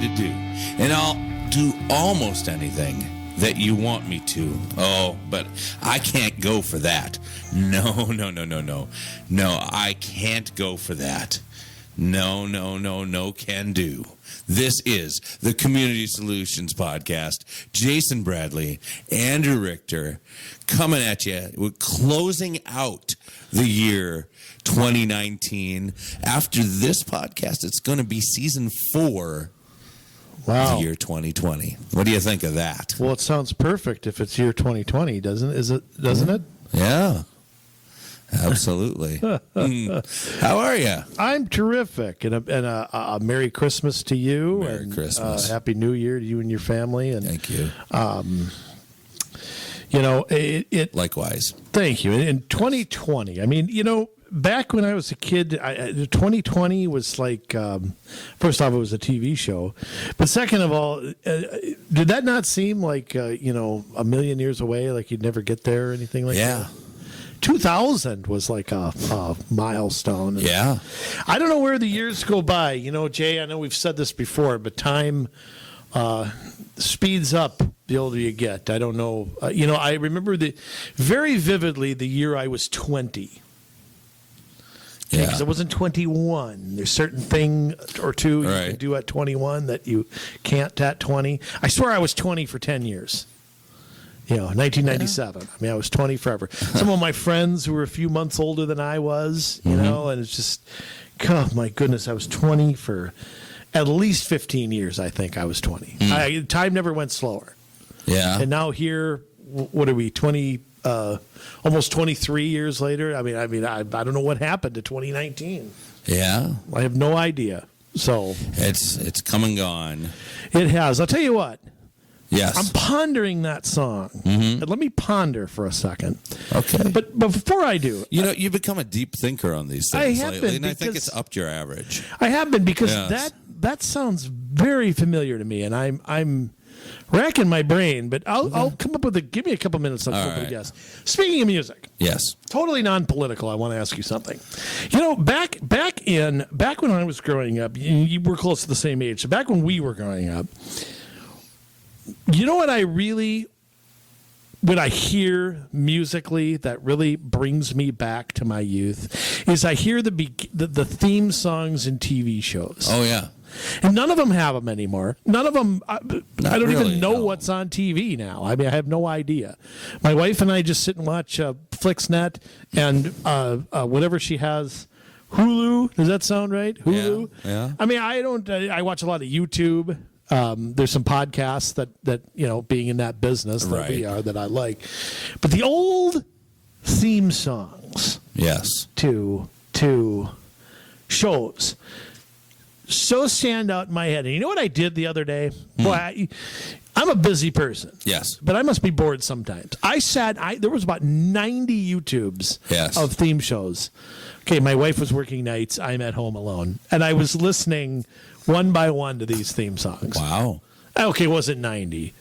to do. And I'll do almost anything that you want me to. Oh, but I can't go for that. No. No, I can't go for that. No, can do. This is the Community Solutions Podcast. Jason Bradley, Andrew Richter, coming at you. We're closing out the year 2019. After this podcast, it's going to be season 4 of the year 2020. What do you think of that? Well, it sounds perfect if it's year 2020, doesn't it? Yeah. Absolutely. How are you? I'm terrific, and a Merry Christmas to you. Merry Christmas. Happy New Year to you and your family. And thank you. Likewise. Thank you. In 2020, I mean, back when I was a kid, 2020 was like, first off, it was a TV show. But second of all, did that not seem like, a million years away, like you'd never get there or anything like that? Yeah. 2000 was like a milestone. Yeah. I don't know where the years go by. Jay, I know we've said this before, but time speeds up the older you get. I don't know. I remember very vividly the year I was 20. Yeah. Because I wasn't 21. There's certain thing or two you can do at 21 that you can't at 20. I swear I was 20 for 10 years. 1997. Yeah. I mean, I was 20 forever. Some of my friends who were a few months older than I was, and it's just, oh my goodness, I was 20 for at least 15 years, I think I was 20. Time never went slower. Yeah. And now here, what are we, 20, almost 23 years later? I don't know what happened to 2019. Yeah. I have no idea. So it's come and gone. It has. I'll tell you what. Yes. I'm pondering that song. Mm-hmm. Let me ponder for a second. Okay. But before I do... you've become a deep thinker on these things lately, and I think it's upped your average. I have been, because that sounds very familiar to me, and I'm racking my brain, but I'll come up with give me a couple minutes. I'll come up with a guess. Speaking of music. Yes. Totally non-political, I want to ask you something. Back when I was growing up, you were close to the same age, so back when we were growing up, what when I hear musically that really brings me back to my youth is I hear the theme songs in TV shows. Oh, yeah. And none of them have them anymore. None of them, I don't really, even know what's on TV now. I mean, I have no idea. My wife and I just sit and watch Flixnet and whatever she has. Hulu, does that sound right? Hulu? Yeah. I mean, I watch a lot of YouTube. There's some podcasts that being in that business that we are, that I like, but the old theme songs, yes, to shows, so stand out in my head. And you know what I did the other day? Boy, I'm a busy person. Yes, but I must be bored sometimes. There was about 90 YouTubes of theme shows. Okay, my wife was working nights. I'm at home alone, and I was listening one by one to these theme songs. Wow. Okay, it wasn't 90.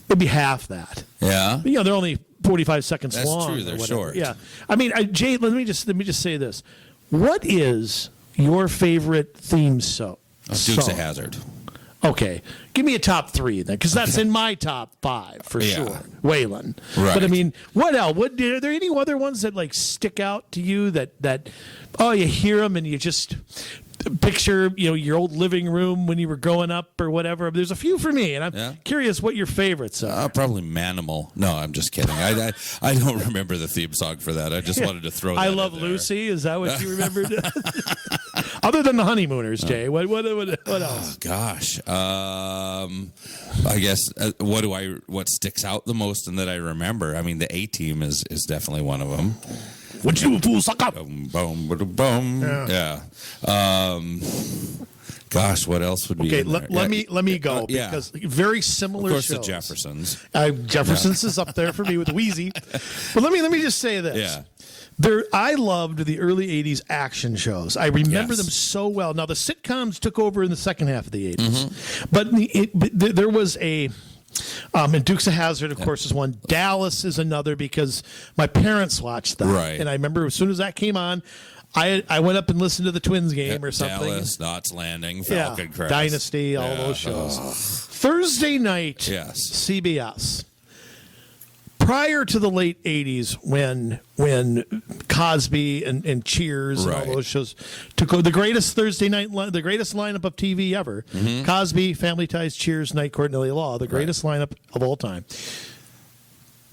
It'd be half that. Yeah. They're only 45 seconds long. That's true. They're short. Yeah. I mean, Jay, let me just say this. What is your favorite theme song? Dukes of Hazzard. Okay. Give me a top 3 then, because that's in my top 5 for sure. Waylon. Right. But I mean, what else? Are there any other ones that stick out to you that you hear them and you just picture your old living room when you were growing up or whatever? There's a few for me, and I'm curious what your favorites are. Probably Manimal. No, I'm just kidding. I don't remember the theme song for that. I just wanted to throw that I Love Lucy. Is that what you remembered? Other than the Honeymooners, Jay, what else? Oh, gosh. I guess what sticks out the most and that I remember? I mean, the A-Team is definitely one of them. Would you fool suck up? Boom, boom, boom. Yeah. Gosh, what else would be? Okay, let me go because very similar. Of course, shows. the Jeffersons. Jeffersons is up there for me with Wheezy. But let me just say this. Yeah. I loved the early 80s action shows. I remember them so well. Now, the sitcoms took over in the second half of the 80s. But there was a... and Dukes of Hazzard, of course, is one. Dallas is another because my parents watched that. Right. And I remember as soon as that came on, I went up and listened to the Twins game or something. Dallas, Knots Landing, Falcon Crest. Dynasty, all those shows. Thursday night, Yes. CBS. Prior to the late 80s when Cosby and Cheers and all Right. those shows took over the greatest Thursday night, the greatest lineup of TV ever. Mm-hmm. Cosby, Family Ties, Cheers, Night Court, and Illy Law, the greatest lineup of all time.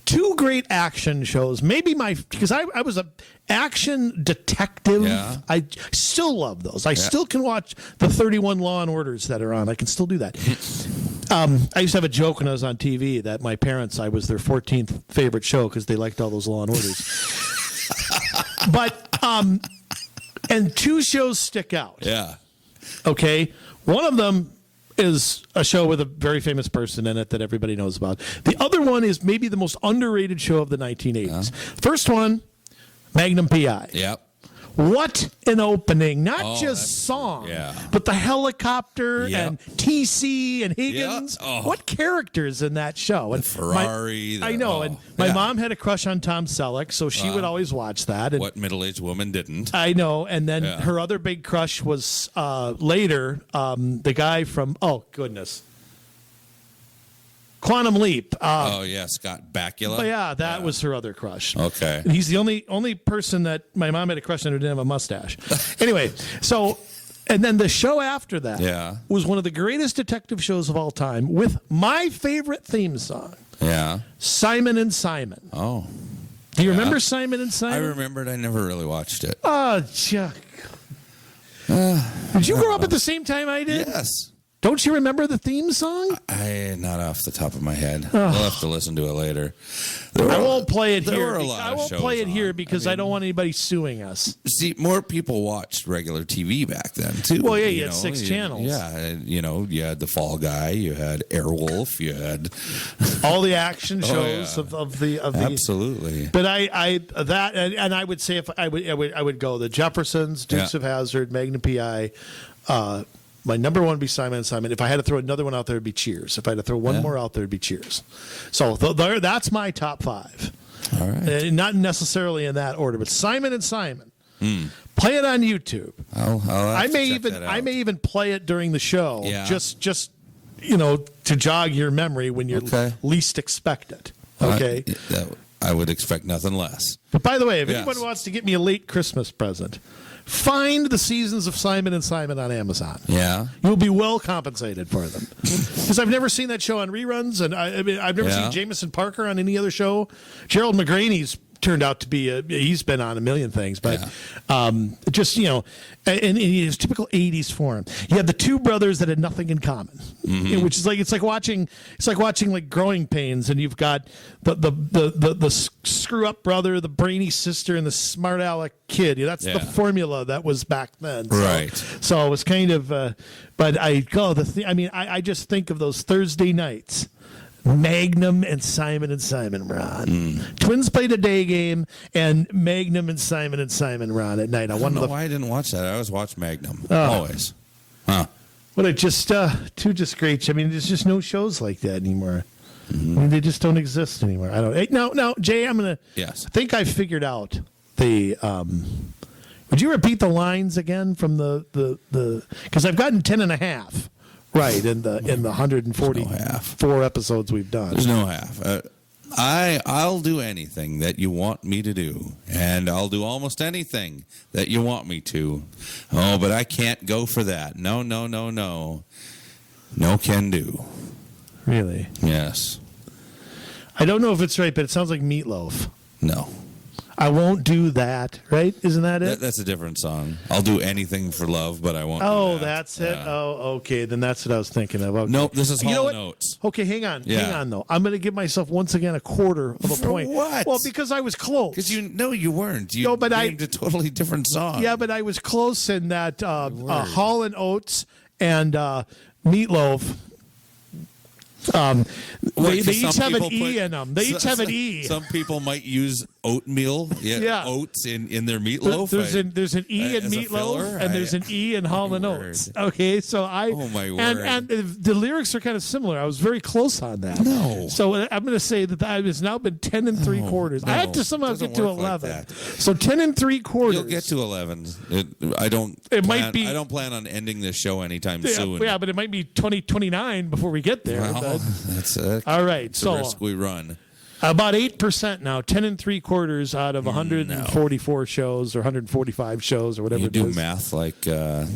Two great action shows. Maybe because I was a action detective. Yeah. I still love those. I still can watch the 31 Law and Orders that are on. I can still do that. I used to have a joke when I was on TV that my parents, I was their 14th favorite show because they liked all those Law and Orders. But and two shows stick out. Yeah. Okay, one of them is a show with a very famous person in it that everybody knows about. The other one is maybe the most underrated show of the 1980s. First one, Magnum PI. Yep. What an opening. Not Oh, just that's- song, yeah. but the helicopter Yep. and TC and Higgins. Yeah. Oh. What characters in that show? And Ferrari. I know. And my yeah. mom had a crush on Tom Selleck, so she would always watch that. And What middle-aged woman didn't? I know. And then Yeah. her other big crush was later the guy from, oh, goodness, Quantum Leap. Oh, yeah, Scott Bakula. But yeah, that was her other crush. Okay. And he's the only person that my mom had a crush on who didn't have a mustache. Anyway, so, and then the show after that Yeah. was one of the greatest detective shows of all time with my favorite theme song, Yeah. Simon and Simon. Oh. Do you remember Simon and I Simon? remembered. I never really watched it. Oh, Chuck. Did you grow up at the same time I did? Yes. Don't you remember the theme song? Not off the top of my head. We'll have to listen to it later. I won't play it there here. were a lot I of won't shows play it here on. because I don't want anybody suing us. See, more people watched regular TV back then too. Well, yeah, you had 6 channels. Yeah, you had the Fall Guy, you had Airwolf, you had All the action Oh, shows yeah. of the absolutely. But I would say if I would go the Jeffersons, Dukes Yeah. of Hazzard, Magnum PI. My number one would be Simon and Simon. If I had to throw another one out there, it'd be Cheers. If I had to throw one more out there, it'd be Cheers. So that's my top 5. All right. Not necessarily in that order, but Simon and Simon. Play it on YouTube. I'll I have may to check even that out. play it during the show. Yeah. Just to jog your memory when you Okay. least expect it. Okay. I would expect nothing less. But by the way, if Yes. anyone wants to get me a late Christmas present, find the seasons of Simon and Simon on Amazon. Yeah. You'll be well compensated for them. Because I've never seen that show on reruns, and I've never Yeah. seen Jameson Parker on any other show. Gerald McGraney's turned out to be he's been on a million things, but just and he has typical 80s form. You have the two brothers that had nothing in common, which is it's like watching like Growing Pains, and you've got the screw up brother, the brainy sister, and the smart aleck kid. That's the formula that was back then. Right. So it was kind of, but I just think of those Thursday nights. Magnum and Simon were on. Twins played a day game, and Magnum and Simon were on at night. I don't know why I didn't watch that. I always watch Magnum. Always. Huh. But it just two just great. I mean, there's just no shows like that anymore. I mean, they just don't exist anymore. I don't. Hey, no, Jay, I'm gonna. Yes. I think I figured out the. Would you repeat the lines again from the because I've gotten 10.5. Right, in the 144 episodes we've done. There's no half. I'll do anything that you want me to do, and I'll do almost anything that you want me to. Oh, but I can't go for that. No. No can do. Really? Yes. I don't know if it's right, but it sounds like Meatloaf. No. I won't do that, right? Isn't that it? That's a different song. I'll do anything for love, but I won't. Oh, do that. that's it. Yeah. Oh, okay. Then that's what I was thinking of. Okay. Nope, this is You know Hall what? and Oates. Okay, hang on. Yeah. Hang on, though. I'm going to give myself once again a quarter of a For point. what? Well, because I was close. Because you weren't. You No, but named a totally different song. Yeah, but I was close in that Hall and Oates and Meatloaf. Well, They 'cause each some have an people E in them. They each have an E. Some people might use oatmeal, Yeah. oats in their meatloaf. There's an E in as a meatloaf, filler? and there's an E in Hall and word. Oates. Okay, so Oh, my word. And the lyrics are kind of similar. I was very close on that. No. So I'm going to say that it's now been 10 3/4. I had to somehow doesn't get to work like 11. that. So 10 3/4. You'll get to 11. I don't plan on ending this show anytime soon. Yeah, but it might be 2029 before we get there. Well, that's it. All right, It's so a risk we run. about 8% now, 10 3/4 out of 144 shows or 145 shows or whatever You it do is. math like I the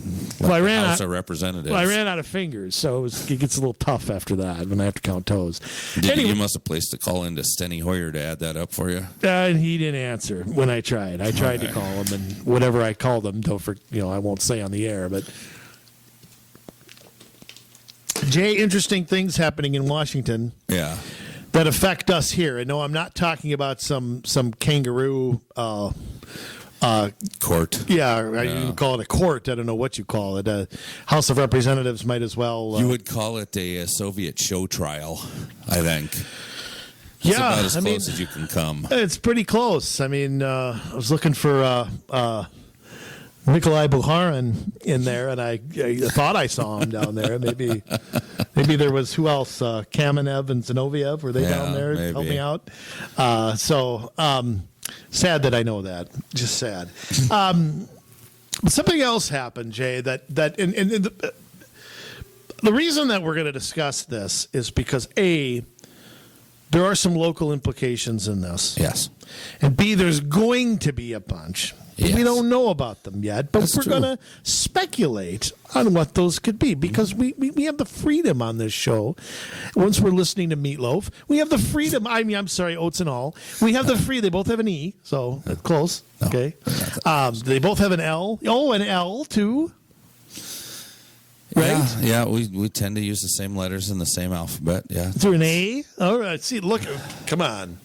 ran House out- of Representatives. Well, I ran out of fingers, so it gets a little tough after that when I have to count toes. You must have placed a call into Steny Hoyer to add that up for you. And he didn't answer when I tried. I tried to call him, and whatever I called him, I won't say on the air, but. Jay, interesting things happening in Washington Yeah. that affect us here. And no, I'm not talking about some kangaroo. Court. Yeah, you call it a court. I don't know what you call it. House of Representatives might as well. You would call it a Soviet show trial, I think. It's yeah, about as close as you can come. It's pretty close. I mean, I was looking for Nikolai Bukharin in there, and I thought I saw him down there. Maybe there was who else? Kamenev and Zinoviev, were they down there maybe. helping out? Sad that I know that. Just sad. But something else happened, Jay. That the reason that we're going to discuss this is because there are some local implications in this. Yes. And B, there's going to be a bunch. Yes. We don't know about them yet, but That's we're true. going to speculate on what those could be because we have the freedom on this show. Once we're listening to Meatloaf, we have the freedom. I'm sorry, Oats and All. We have the free. They both have an E, so that's close. No, Okay. They both have an L. Oh, an L too. Right? Yeah, we tend to use the same letters in the same alphabet. Yeah. Is there an A? All right. See, look. Come on.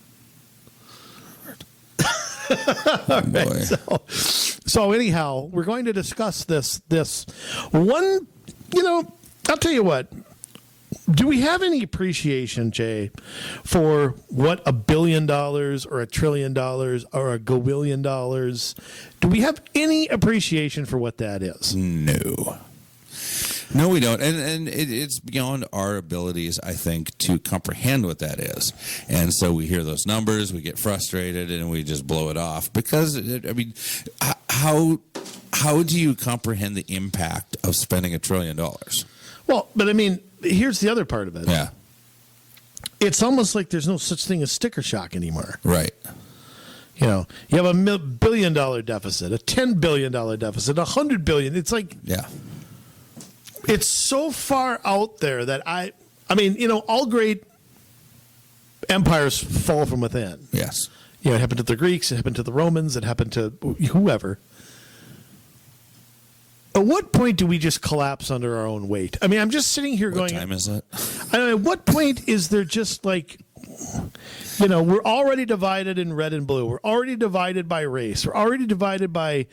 Boy. So anyhow, we're going to discuss this one. I'll tell you what. Do we have any appreciation, Jay, for what $1 billion or $1 trillion or $1 gawillion? Do we have any appreciation for what that is? No, we don't, and it's beyond our abilities, I think, to comprehend what that is. And so we hear those numbers, we get frustrated, and we just blow it off. Because how do you comprehend the impact of spending $1 trillion? Well, but I mean, here's the other part of it. Yeah, It's almost like there's no such thing as sticker shock anymore. right. You have a $1 billion deficit, a $10 billion deficit, $100 billion. It's like. Yeah. It's so far out there that all great empires fall from within. Yes. It happened to the Greeks, it happened to the Romans, it happened to whoever. At what point do we just collapse under our own weight? I mean, I'm just sitting here What going, time is it? at what point is there just like, we're already divided in red and blue. We're already divided by race. We're already divided by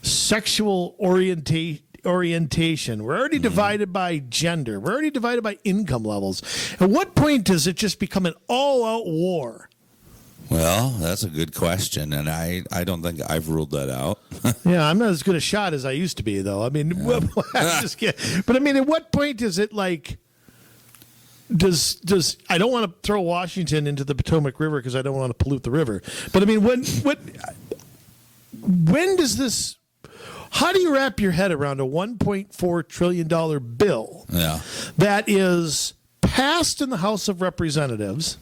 sexual orientation. We're already divided by gender. We're already divided by income levels. At what point does it just become an all-out war? Well, that's a good question, and I don't think I've ruled that out. Yeah, I'm not as good a shot as I used to be, though. I mean, I'm just kidding. But I mean, at what point is it like? Does I don't want to throw Washington into the Potomac River because I don't want to pollute the river. But I mean, when does this? How do you wrap your head around a $1.4 trillion bill Yeah. that is passed in the House of Representatives,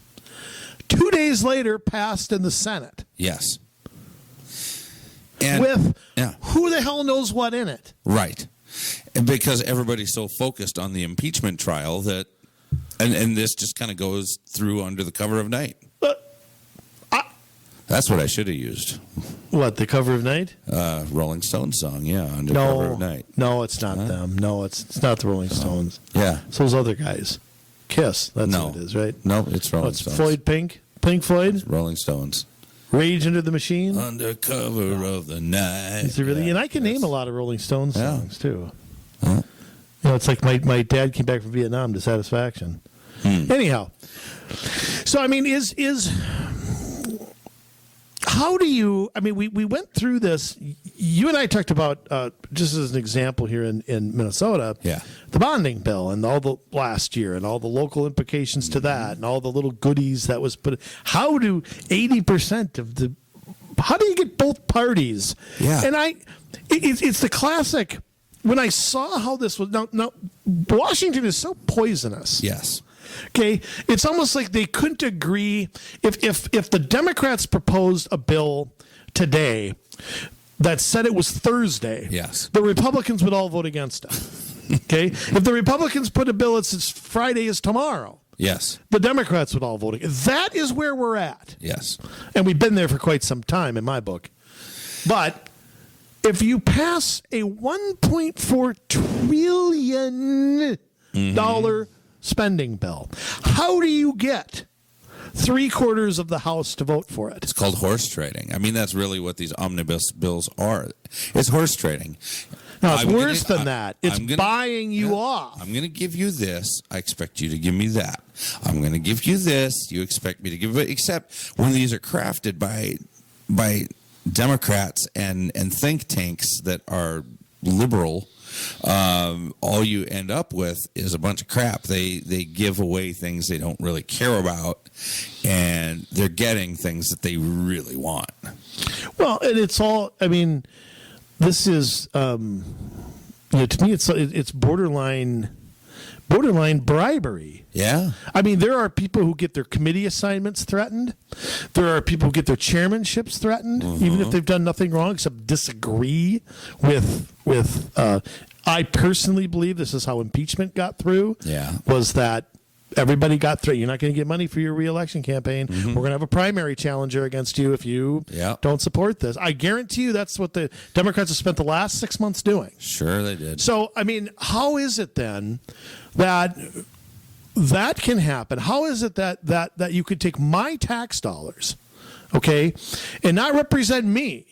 2 days later passed in the Senate, Yes. And with yeah. who the hell knows what in it? Right. And because everybody's so focused on the impeachment trial that, and this just kind of goes through under the cover of night. That's what I should have used. What, the cover of night? Rolling Stones song, yeah, under cover of night. No, it's not them. No, it's not the Rolling Stones. Yeah. It's those other guys. Kiss, that's No. what it is, right? No, it's Rolling What's Stones. Floyd Pink Floyd? Rolling Stones. Rage Under the Machine? Under cover of the night. Is it really? Yeah. And I can name a lot of Rolling Stones Yeah. songs, too. Huh? It's like my dad came back from Vietnam to Satisfaction. Anyhow, so I mean, how do you? I mean, we went through this. You and I talked about just as an example here in Minnesota, the bonding bill and all the last year and all the local implications to that and all the little goodies that was put. How do 80% of the? How do you get both parties? Yeah, and it's the classic. When I saw how this was now, Washington is so poisonous. Yes. Okay, it's almost like they couldn't agree. If the Democrats proposed a bill today that said it was Thursday, yes, the Republicans would all vote against it. Okay, if the Republicans put a bill that says Friday is tomorrow, yes, the Democrats would all vote against. That is where we're at. Yes, and we've been there for quite some time in my book. But if you pass a $1.4 trillion spending bill, how do you get 3/4 of the House to vote for it? It's called horse trading. I mean, that's really what these omnibus bills are. It's horse trading. No, it's worse than that. It's buying you off. I'm going to give you this. I expect you to give me that. I'm going to give you this. You expect me to give it. Except when these are crafted by Democrats and think tanks that are liberal, all you end up with is a bunch of crap. They give away things they don't really care about, and they're getting things that they really want. Well, and it's all. I mean, this is to me, it's borderline bribery. Yeah. I mean, there are people who get their committee assignments threatened. There are people who get their chairmanships threatened, even if they've done nothing wrong except disagree with I personally believe this is how impeachment got through. Yeah. Was that everybody got through. You're not going to get money for your reelection campaign. We're going to have a primary challenger against you if you don't support this. I guarantee you that's what the Democrats have spent the last 6 months doing. Sure they did. So, I mean, how is it then that can happen? How is it that you could take my tax dollars, okay, and not represent me,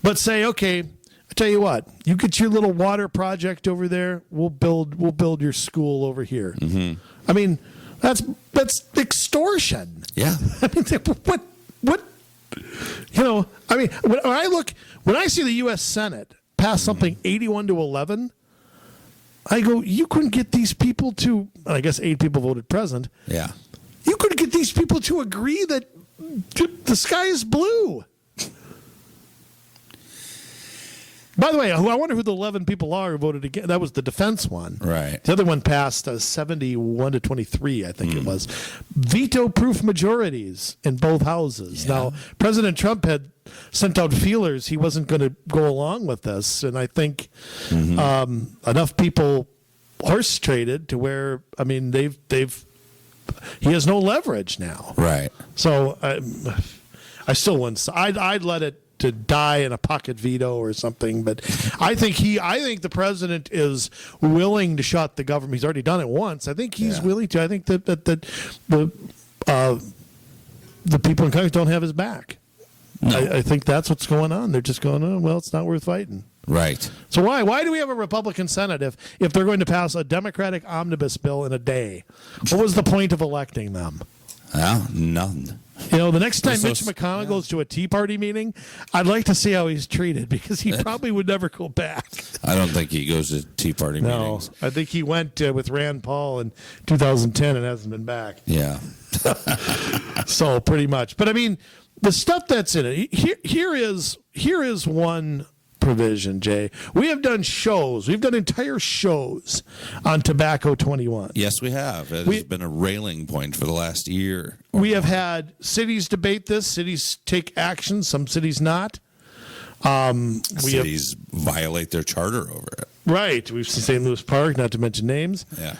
but say, okay, I tell you what, you get your little water project over there. We'll build your school over here. I mean, that's extortion. Yeah. I mean, what? You know, I mean, when I see the U.S. Senate pass something 81-11, I go, you couldn't get these people to. And I guess 8 people voted present. Yeah. You couldn't get these people to agree that the sky is blue. By the way, I wonder who the 11 people are who voted against. That was the defense one. Right. The other one passed 71-23, I think it was. Veto-proof majorities in both houses. Yeah. Now, President Trump had sent out feelers. He wasn't going to go along with this. And I think enough people horse traded to where, I mean, he has no leverage now. Right. So I still wouldn't. I'd let it to die in a pocket veto or something, but I think the president is willing to shut the government. He's already done it once. I think he's willing to. I think that the people in Congress don't have his back. No. I think that's what's going on. They're just going, oh, well, it's not worth fighting. Right. So why do we have a Republican Senate if they're going to pass a Democratic omnibus bill in a day? What was the point of electing them? None. You know, the next time Mitch McConnell goes to a Tea Party meeting, I'd like to see how he's treated because he probably would never go back. I don't think he goes to Tea Party meetings. No, I think he went with Rand Paul in 2010 and hasn't been back. Yeah. So pretty much. But I mean, the stuff that's in it, here is one provision, Jay. We have done shows. We've done entire shows on Tobacco 21. Yes, we have. It has been a railing point for the last year. We have had cities debate this. Cities take action. Some cities not. Cities violate their charter over it. Right. We've seen St. Louis Park, not to mention names. Yeah.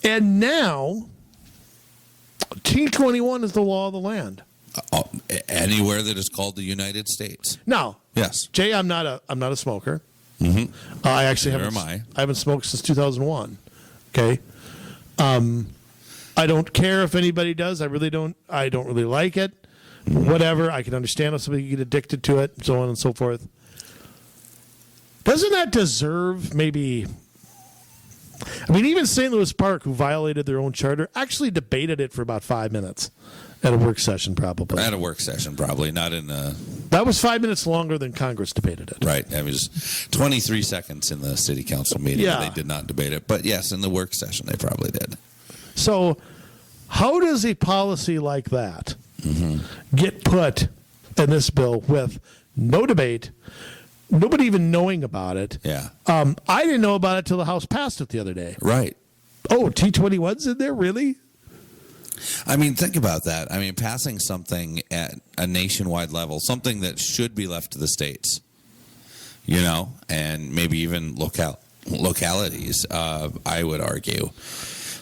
And now, T21 is the law of the land. Anywhere that is called the United States. Now, yes, Jay, I'm not a smoker. I actually I haven't smoked since 2001. Okay. I don't care if anybody does. I don't really like it. Whatever. I can understand if somebody get addicted to it, so on and so forth. Doesn't that deserve maybe I mean, even St. Louis Park, who violated their own charter, actually debated it for about 5 minutes at a work session, probably. At a work session, probably not in a. That was 5 minutes longer than Congress debated it. Right. It was 23 seconds in the city council meeting. Yeah. They did not debate it. But yes, in the work session, they probably did. So, how does a policy like that get put in this bill with no debate, nobody even knowing about it? Yeah. I didn't know about it till the House passed it the other day. Right. Oh, T21's in there? Really? I mean, think about that. I mean, passing something at a nationwide level, something that should be left to the states, and maybe even localities, I would argue.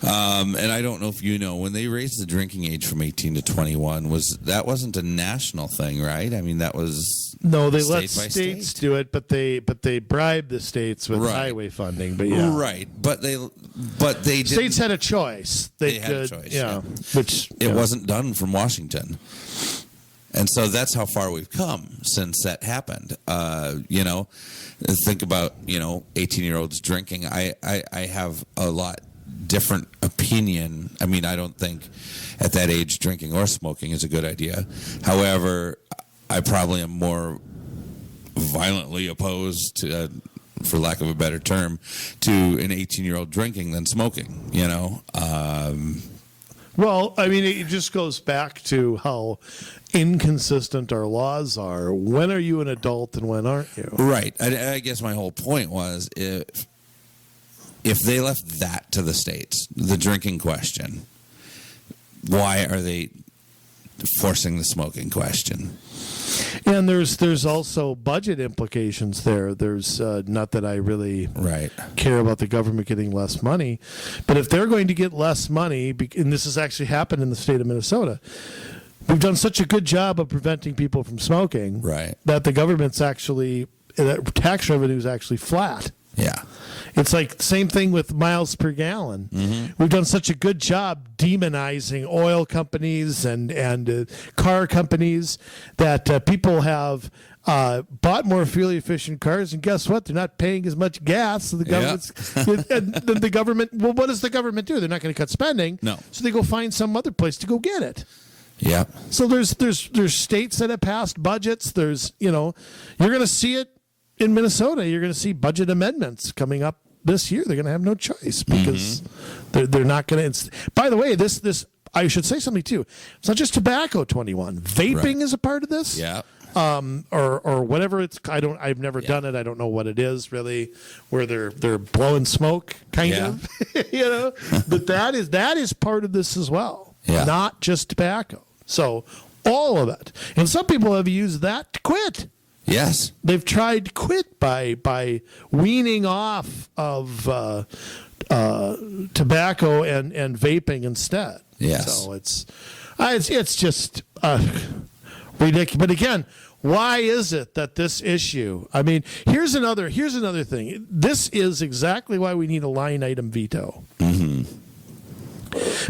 And I don't know if you know, when they raised the drinking age from 18 to 21, wasn't a national thing, right? I mean, that was no, they let state by states state. do it, but they bribed the states with Right. highway funding. But yeah, Right, but they didn't. states had a choice. They had a could, choice, yeah, which It wasn't done from Washington. And so that's how far we've come since that happened. Think about, 18-year-olds drinking. I have a lot different opinion. I mean, I don't think at that age drinking or smoking is a good idea. However, I probably am more violently opposed to, for lack of a better term, to an 18-year-old drinking than smoking, Well, I mean, it just goes back to how inconsistent our laws are. When are you an adult and when aren't you? Right. I guess my whole point was if they left that to the states, the drinking question, why are they forcing the smoking question? And there's also budget implications there. There's not that I really Right. care about the government getting less money, but if they're going to get less money, and this has actually happened in the state of Minnesota, we've done such a good job of preventing people from smoking, Right. that the government's actually, that tax revenue is actually flat. Yeah. It's like the same thing with miles per gallon. We've done such a good job demonizing oil companies and car companies that people have bought more fuel efficient cars, and guess what? They're not paying as much gas. So the government's and then the government. Well, what does the government do? They're not going to cut spending. No. So they go find some other place to go get it. Yeah. So there's states that have passed budgets. There's you're going to see it in Minnesota. You're going to see budget amendments coming up this year. They're going to have no choice because they're not going to. By the way, this I should say something too. It's not just tobacco. 21 vaping Right. is a part of this. Yeah. Or whatever it's. I've never done it. I don't know what it is really. Where they're blowing smoke, kind of. But that is part of this as well. Yeah. Not just tobacco. So all of it. And some people have used that to quit. Yes. They've tried to quit by weaning off of tobacco and vaping instead. Yes. So it's just ridiculous. But again, why is it that this issue? I mean, here's another thing. This is exactly why we need a line item veto.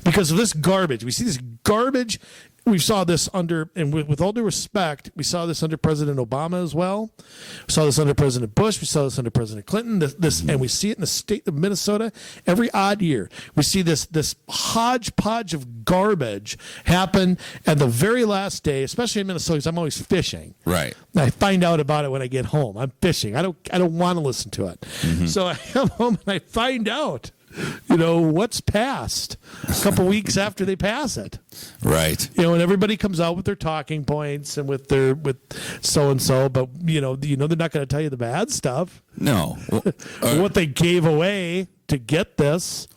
Because of this garbage. We see this garbage. We saw this under, and with all due respect, we saw this under President Obama as well. We saw this under President Bush. We saw this under President Clinton. And we see it in the state of Minnesota every odd year. We see this hodgepodge of garbage happen at the very last day, especially in Minnesota, because I'm always fishing. Right. And I find out about it when I get home. I'm fishing. I don't want to listen to it. So I come home and I find out. What's passed a couple weeks after they pass it. Right. And everybody comes out with their talking points and with so and so, but they're not going to tell you the bad stuff. No. What they gave away to get this.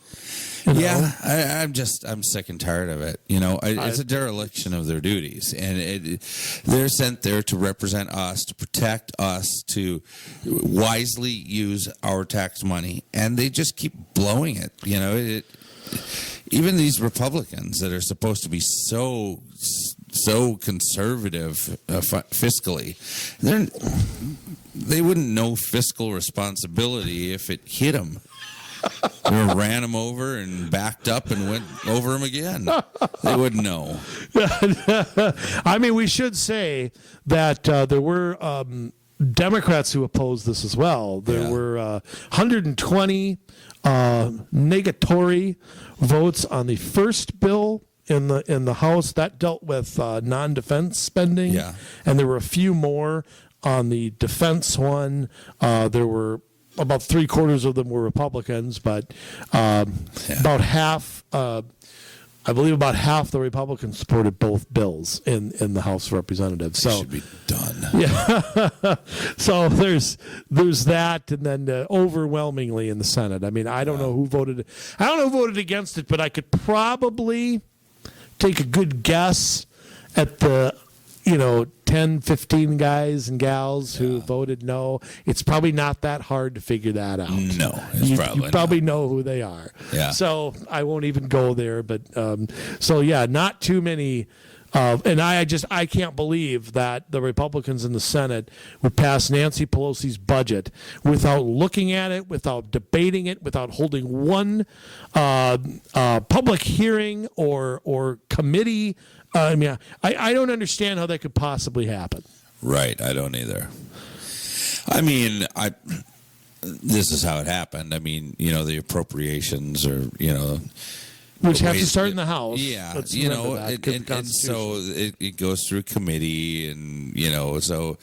Yeah, I'm sick and tired of it. It's a dereliction of their duties, and they're sent there to represent us, to protect us, to wisely use our tax money, and they just keep blowing it. Even these Republicans that are supposed to be so conservative fiscally, they wouldn't know fiscal responsibility if it hit them. They ran him over and backed up and went over him again. They wouldn't know. I mean, we should say that there were Democrats who opposed this as well. There were 120 negatory votes on the first bill in the House that dealt with non-defense spending, and there were a few more on the defense one. There were about 3/4 of them were Republicans, but about half. I believe about half the Republicans supported both bills in the House of Representatives. So it should be done. Yeah. So there's that, and then overwhelmingly in the Senate. I mean, I don't know who voted. I don't know who voted against it, but I could probably take a good guess at the 10, 15 guys and gals who voted no. It's probably not that hard to figure that out. No, you probably know who they are. Yeah. So I won't even go there. But not too many. And I can't believe that the Republicans in the Senate would pass Nancy Pelosi's budget without looking at it, without debating it, without holding one public hearing or committee. I don't understand how that could possibly happen. Right, I don't either. I mean, this is how it happened. I mean, the appropriations or which have to start in the House. Yeah, and so it goes through committee, and so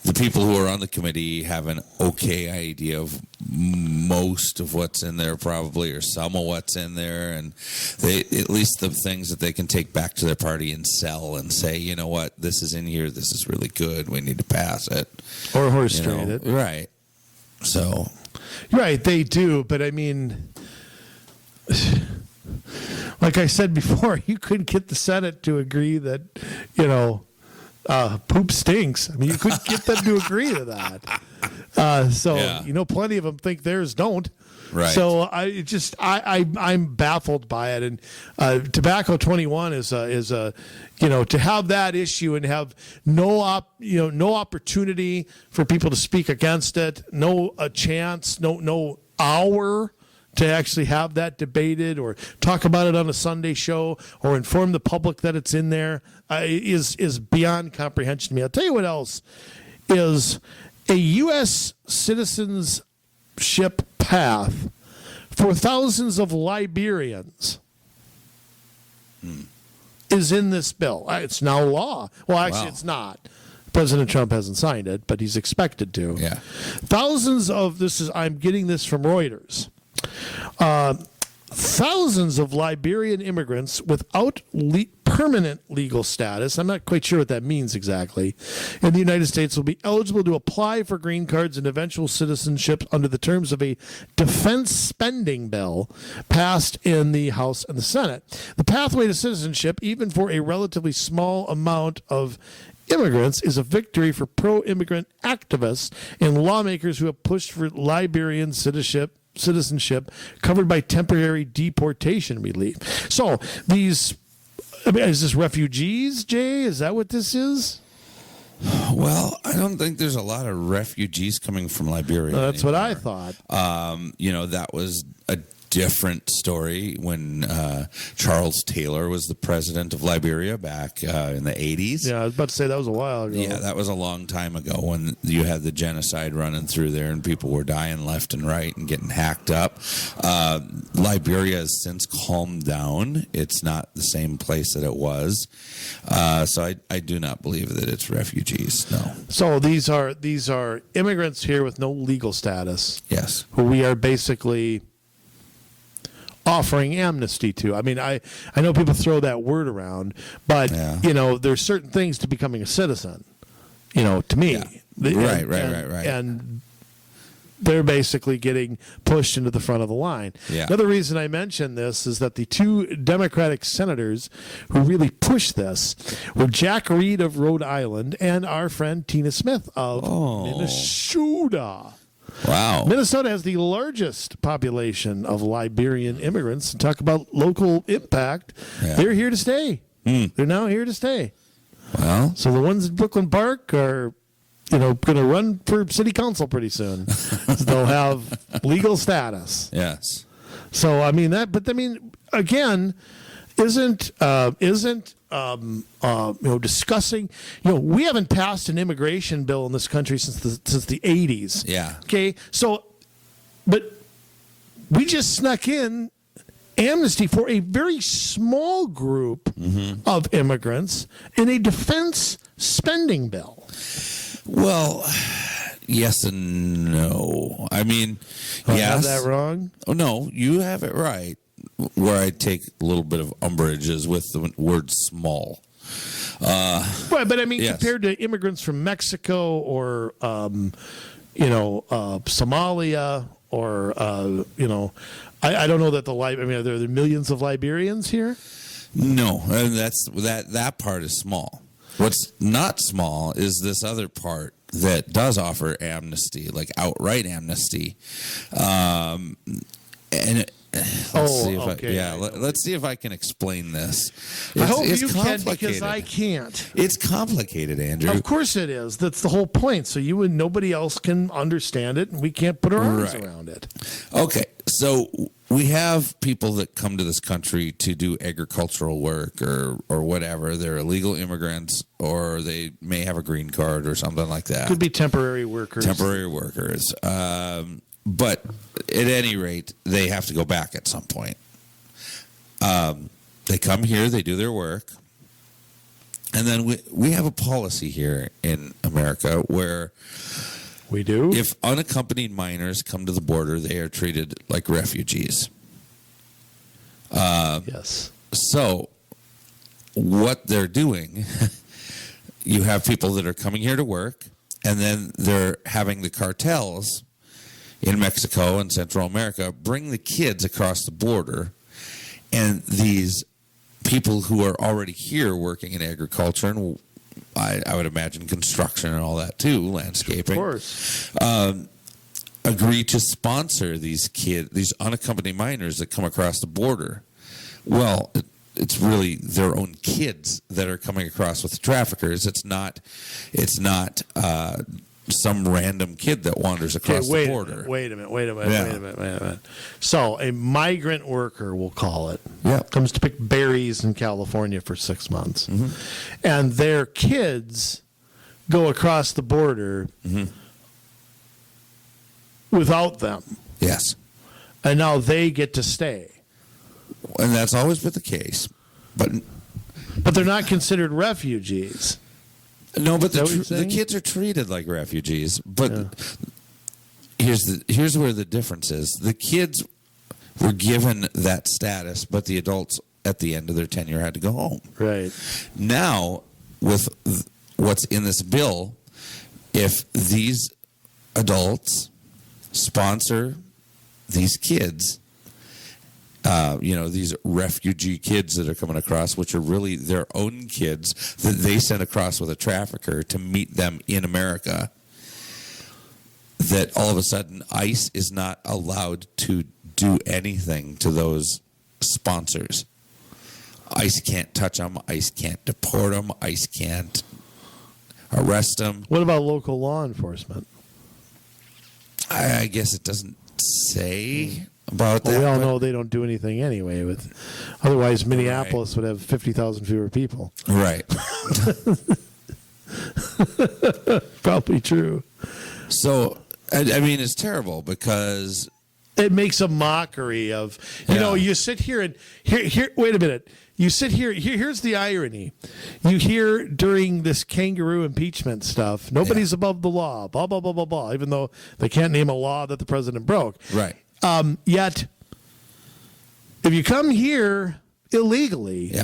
the people who are on the committee have an okay idea of most of what's in there, probably, or some of what's in there, and they at least the things that they can take back to their party and sell and say, you know what, this is in here, this is really good, we need to pass it, or horse trade it, right? So, right, they do, but I mean. Like I said before, you couldn't get the Senate to agree that, poop stinks. I mean, you couldn't get them to agree to that. Plenty of them think theirs don't. Right. So I'm baffled by it. And Tobacco 21 is to have that issue and have no opportunity for people to speak against it, no chance, no hour to actually have that debated or talk about it on a Sunday show or inform the public that it's in there is beyond comprehension to me. I'll tell you what else is a U.S. citizenship path for thousands of Liberians is in this bill. It's now law. Well, actually, It's not. President Trump hasn't signed it, but he's expected to. Yeah. Thousands of I'm getting this from Reuters. Thousands of Liberian immigrants without permanent legal status, I'm not quite sure what that means exactly, in the United States will be eligible to apply for green cards and eventual citizenship under the terms of a defense spending bill passed in the House and the Senate. The pathway to citizenship, even for a relatively small amount of immigrants, is a victory for pro-immigrant activists and lawmakers who have pushed for Liberian citizenship covered by temporary deportation relief. So is this refugees, Jay? Is that what this is? Well, I don't think there's a lot of refugees coming from Liberia. That's what I thought. That was a different story when Charles Taylor was the president of Liberia back in the 80s. Yeah, I was about to say that was a while ago. Yeah, that was a long time ago when you had the genocide running through there and people were dying left and right and getting hacked up. Liberia has since calmed down. It's not the same place that it was. So I do not believe that it's refugees, no. So these are immigrants here with no legal status. Yes. Who we are basically offering amnesty to. I mean, I know people throw that word around, but there's certain things to becoming a citizen. To me, right. And they're basically getting pushed into the front of the line. Yeah. Another reason I mention this is that the two Democratic senators who really pushed this were Jack Reed of Rhode Island and our friend Tina Smith of Minnesota. Wow. Minnesota has the largest population of Liberian immigrants. Talk about local impact. Yeah. They're here to stay. They're now here to stay. Well, so the ones in Brooklyn Park are, going to run for city council pretty soon. They'll have legal status. Yes. So again, isn't discussing, we haven't passed an immigration bill in this country since the 80s. Yeah. Okay. So, but we just snuck in amnesty for a very small group of immigrants in a defense spending bill. Well, yes and no. I mean, I yes. have that wrong? Oh, no, you have it right. Where I take a little bit of umbrage is with the word small. Right, but I mean, yes. compared to immigrants from Mexico or, Somalia or, I don't know that are there millions of Liberians here? No, and that part is small. What's not small is this other part that does offer amnesty, like outright amnesty. Let's see if I can explain this. I hope it's you can, complicated. because I can't. It's complicated, Andrew. Of course it is. That's the whole point. So you and nobody else can understand it, and we can't put our arms around it. Okay, so we have people that come to this country to do agricultural work or whatever. They're illegal immigrants, or they may have a green card or something like that. Could be temporary workers. But at any rate, they have to go back at some point. They come here, they do their work, and then we have a policy here in America where we do. If unaccompanied minors come to the border, they are treated like refugees. Yes. So what they're doing, you have people that are coming here to work, and then they're having the cartels in Mexico and Central America bring the kids across the border, and these people who are already here working in agriculture and I would imagine construction and all that too, landscaping, of course, agree to sponsor these unaccompanied minors that come across the border. Well, it's really their own kids that are coming across with the traffickers. It's not some random kid that wanders across the border. Wait a minute. So a migrant worker, we'll call it, comes to pick berries in California for 6 months. Mm-hmm. And their kids go across the border without them. Yes. And now they get to stay. And that's always been the case. But they're not considered refugees. No, but the kids are treated like refugees. But here's where the difference is. The kids were given that status, but the adults at the end of their tenure had to go home. Right. Now, with what's in this bill, if these adults sponsor these kids, these refugee kids that are coming across, which are really their own kids that they send across with a trafficker to meet them in America, that all of a sudden ICE is not allowed to do anything to those sponsors. ICE can't touch them. ICE can't deport them. ICE can't arrest them. What about local law enforcement? I guess it doesn't say about that. We all know they don't do anything anyway. Otherwise, Minneapolis would have 50,000 fewer people. Right. Probably true. So, I mean, it's terrible because it makes a mockery of, you sit here and here. Wait a minute. You sit here. Here's the irony. You hear during this kangaroo impeachment stuff, nobody's above the law. Blah blah blah blah blah. Even though they can't name a law that the president broke. Right. Yet, if you come here illegally,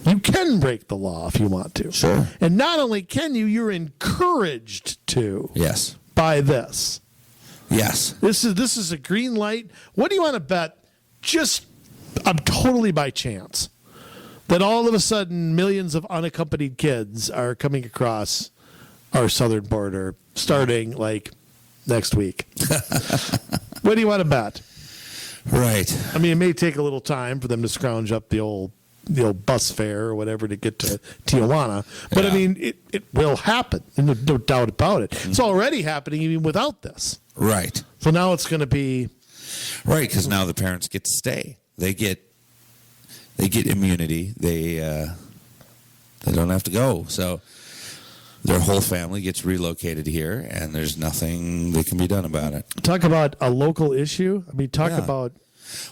you can break the law if you want to. Sure. And not only can you, you're encouraged to. Yes. By this. Yes. This is a green light. What do you want to bet? I'm totally by chance that all of a sudden millions of unaccompanied kids are coming across our southern border starting like next week. What do you want to bet? Right. I mean, it may take a little time for them to scrounge up the old bus fare or whatever to get to Tijuana. But I mean, it will happen. And there's no doubt about it. Mm-hmm. It's already happening even without this. Right. So now it's going to be. Right, because now the parents get to stay. They get immunity. They don't have to go. So their whole family gets relocated here, and there's nothing that can be done about it. Talk about a local issue. I mean, talk about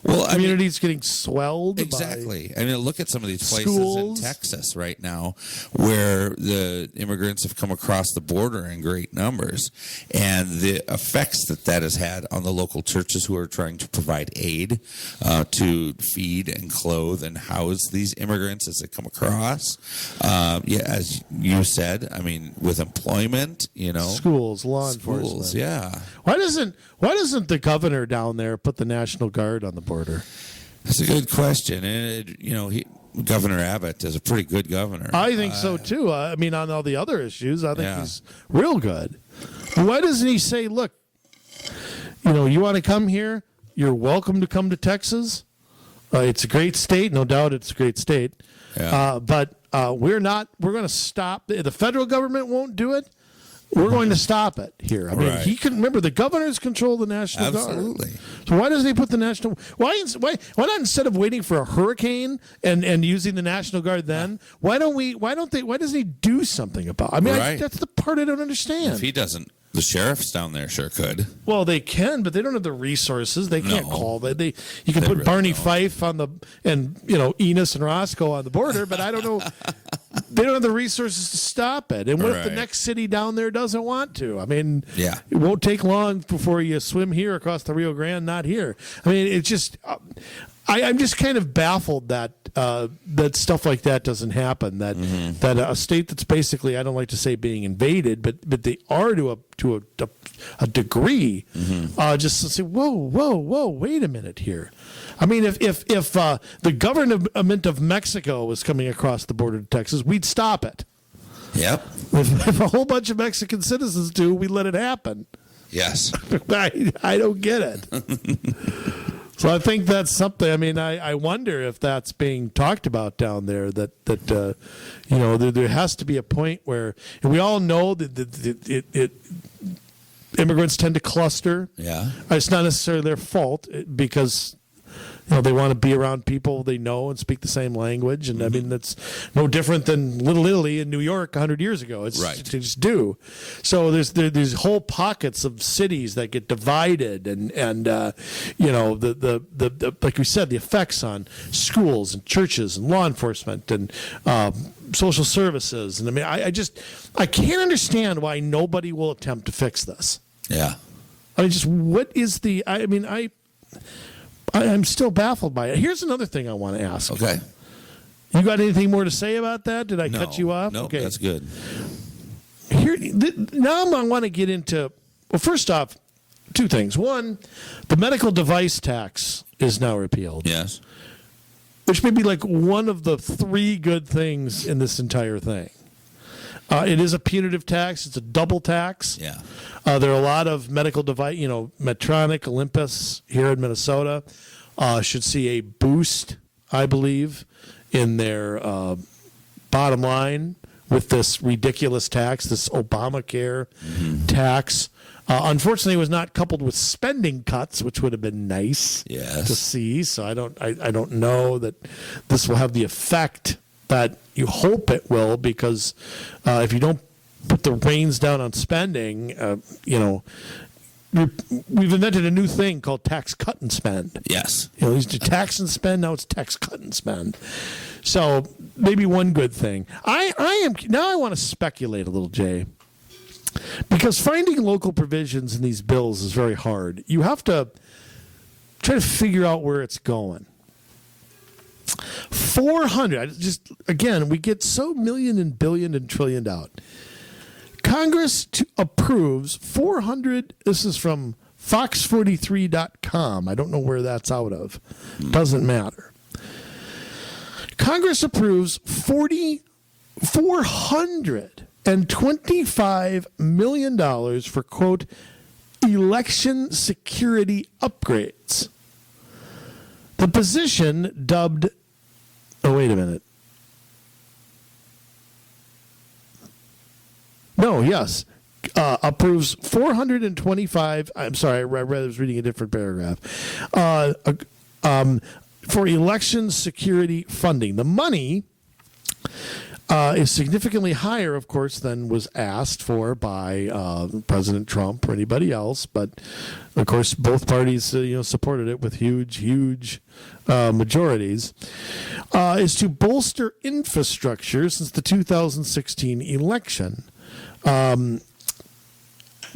Well, communities getting swelled. Exactly. I mean, look at some of these places schools. in Texas right now where the immigrants have come across the border in great numbers, and the effects that has had on the local churches who are trying to provide aid to feed and clothe and house these immigrants as they come across. As you said, I mean, with employment, schools, law enforcement. Yeah. Why doesn't the governor down there put the National Guard on the border? That's a good question. And, Governor Abbott is a pretty good governor. I think so, too. I mean, on all the other issues, I think he's Yeah. real good. Why doesn't he say, look, you want to come here? You're welcome to come to Texas. It's a great state. No doubt it's a great state. Yeah. But we're going to stop. The federal government won't do it. We're going to stop it here. I mean, Right. he can remember the governors control the National Guard. Absolutely. So why doesn't he put the National? Why not instead of waiting for a hurricane and using the National Guard then? Why doesn't he do something about? I mean, Right. that's the part I don't understand. If he doesn't, the sheriffs down there sure could. Well, they can, but they don't have the resources. They can't No. call that. You can They put really Barney don't. Fife and Enos and Roscoe on the border, but I don't know. They don't have the resources to stop it. And what if the Right. next city down there doesn't want to? I mean, Yeah. it won't take long before you swim here across the Rio Grande, not here. I mean, it's just. I'm just kind of baffled that that stuff like that doesn't happen. That a state that's basically, I don't like to say being invaded, but they are to a degree. Just to say, whoa, wait a minute here. I mean, if the government of Mexico was coming across the border to Texas, we'd stop it. Yep. If a whole bunch of Mexican citizens do, we let it happen. Yes. I don't get it. So I think that's something. I mean, I wonder if that's being talked about down there. That there has to be a point where, and we all know that immigrants tend to cluster. Yeah. It's not necessarily their fault because they want to be around people they know and speak the same language. And I mean, that's no different than Little Italy in New York 100 years ago. It's Right. They just do. So there's whole pockets of cities that get divided, and the like we said, the effects on schools and churches and law enforcement and social services. And I mean, I can't understand why nobody will attempt to fix this. Yeah. I mean, just what is the? I mean, I'm still baffled by it. Here's another thing I want to ask. Okay. You got anything more to say about that? Did I No. cut you off? No, Okay. that's good. Now I want to get into. Well, first off, two things. One, the medical device tax is now repealed, Yes. which may be like one of the three good things in this entire thing. It is a punitive tax. It's a double tax. Yeah. There are a lot of medical device, Medtronic, Olympus here in Minnesota should see a boost, I believe, in their bottom line with this ridiculous tax, this Obamacare tax. Unfortunately, it was not coupled with spending cuts, which would have been nice Yes. to see. So I don't know that this will have the effect that you hope it will, because if you don't put the reins down on spending, we've invented a new thing called tax cut and spend. Yes. Used to tax and spend, now it's tax cut and spend. So maybe one good thing. I want to speculate a little, Jay, because finding local provisions in these bills is very hard. You have to try to figure out where it's going. 400. Again, we get so million and billion and trillion out. Congress approves 400. This is from Fox43.com. I don't know where that's out of. Doesn't matter. Congress approves $425 million for, quote, election security upgrades. The position dubbed. Oh, wait a minute. No, yes. Approves 425. I'm sorry, I was reading a different paragraph. For election security funding. The money is significantly higher, of course, than was asked for by President Trump or anybody else. But of course, both parties supported it with huge majorities. Is to bolster infrastructure since the 2016 election.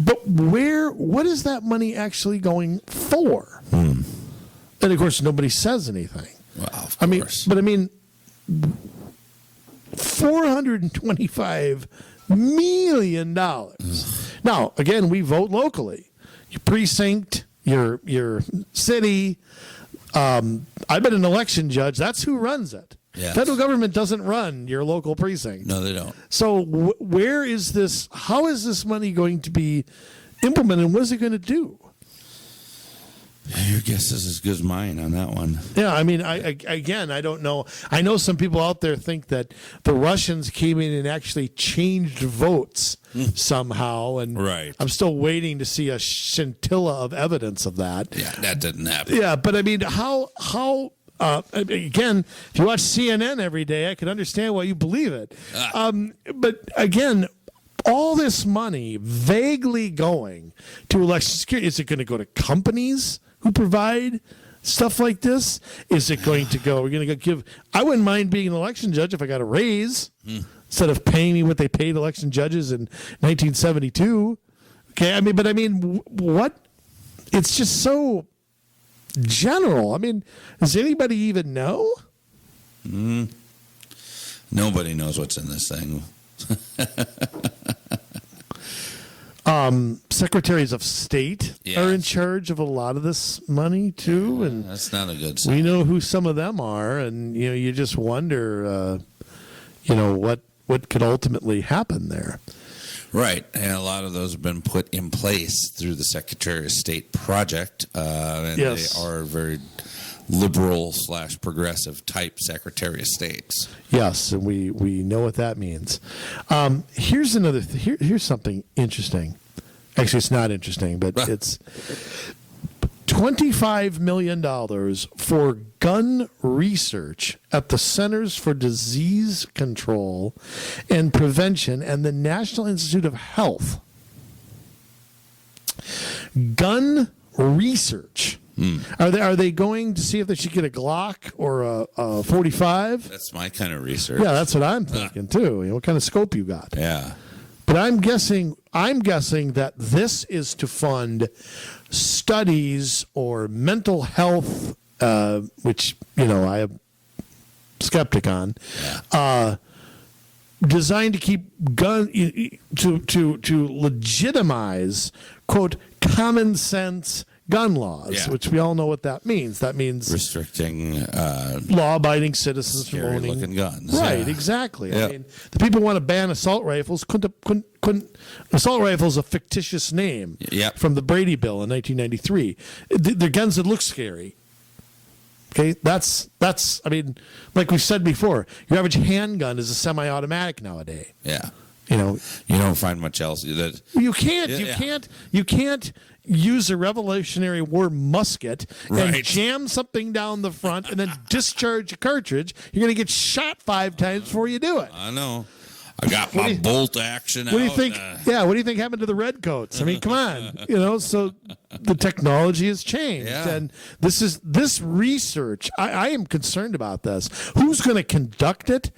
But what is that money actually going for? And of course, nobody says anything. Well, of course. I mean, $425 million. Now, again, we vote locally. Your precinct, your city. I've been an election judge. That's who runs it. Yes. Federal government doesn't run your local precinct. No, they don't. So where is this? How is this money going to be implemented? What is it going to do? Your guess is as good as mine on that one. Yeah, I mean, I don't know. I know some people out there think that the Russians came in and actually changed votes somehow, and right. I'm still waiting to see a scintilla of evidence of that. Yeah, that didn't happen. Yeah, but I mean, how again, if you watch CNN every day, I can understand why you believe it. But again, all this money vaguely going to election security, is it going to go to companies who provide stuff like this? Is it going to go, we're going to give, I wouldn't mind being an election judge if I got a raise instead of paying me what they paid election judges in 1972. Okay, what? It's just so general. I mean, does anybody even know? Nobody knows what's in this thing. Secretaries of state are in charge of a lot of this money too, and that's not a good sign. We know who some of them are, and you just wonder, what could ultimately happen there. Right, and a lot of those have been put in place through the Secretary of State project, and yes. They are very liberal/progressive type Secretary of States. Yes, and we know what that means. Here's another. Here's something interesting. Actually, it's not interesting, but it's $25 million for gun research at the Centers for Disease Control and Prevention and the National Institute of Health. Gun research. Are they going to see if they should get a Glock or a 45? That's my kind of research. Yeah, that's what I'm thinking too. What kind of scope you got? Yeah. But I'm guessing that this is to fund studies or mental health, which I am skeptic on, designed to keep to legitimize, quote, common sense gun laws, which we all know what that means. That means restricting law-abiding citizens from owning looking guns. Right, exactly. Yep. I mean, the people want to ban assault rifles. Couldn't assault rifle is a fictitious name from the Brady Bill in 1993. They're guns that look scary. Okay, that's. I mean, like we've said before, your average handgun is a semi-automatic nowadays. Yeah. You don't find much else that you can't. You can't use a Revolutionary War musket and jam something down the front and then discharge a cartridge. You're going to get shot 5 times before you do it. I know. I got my bolt action out. What do you think? What do you think happened to the redcoats? I mean, come on. So the technology has changed, and this research. I am concerned about this. Who's going to conduct it?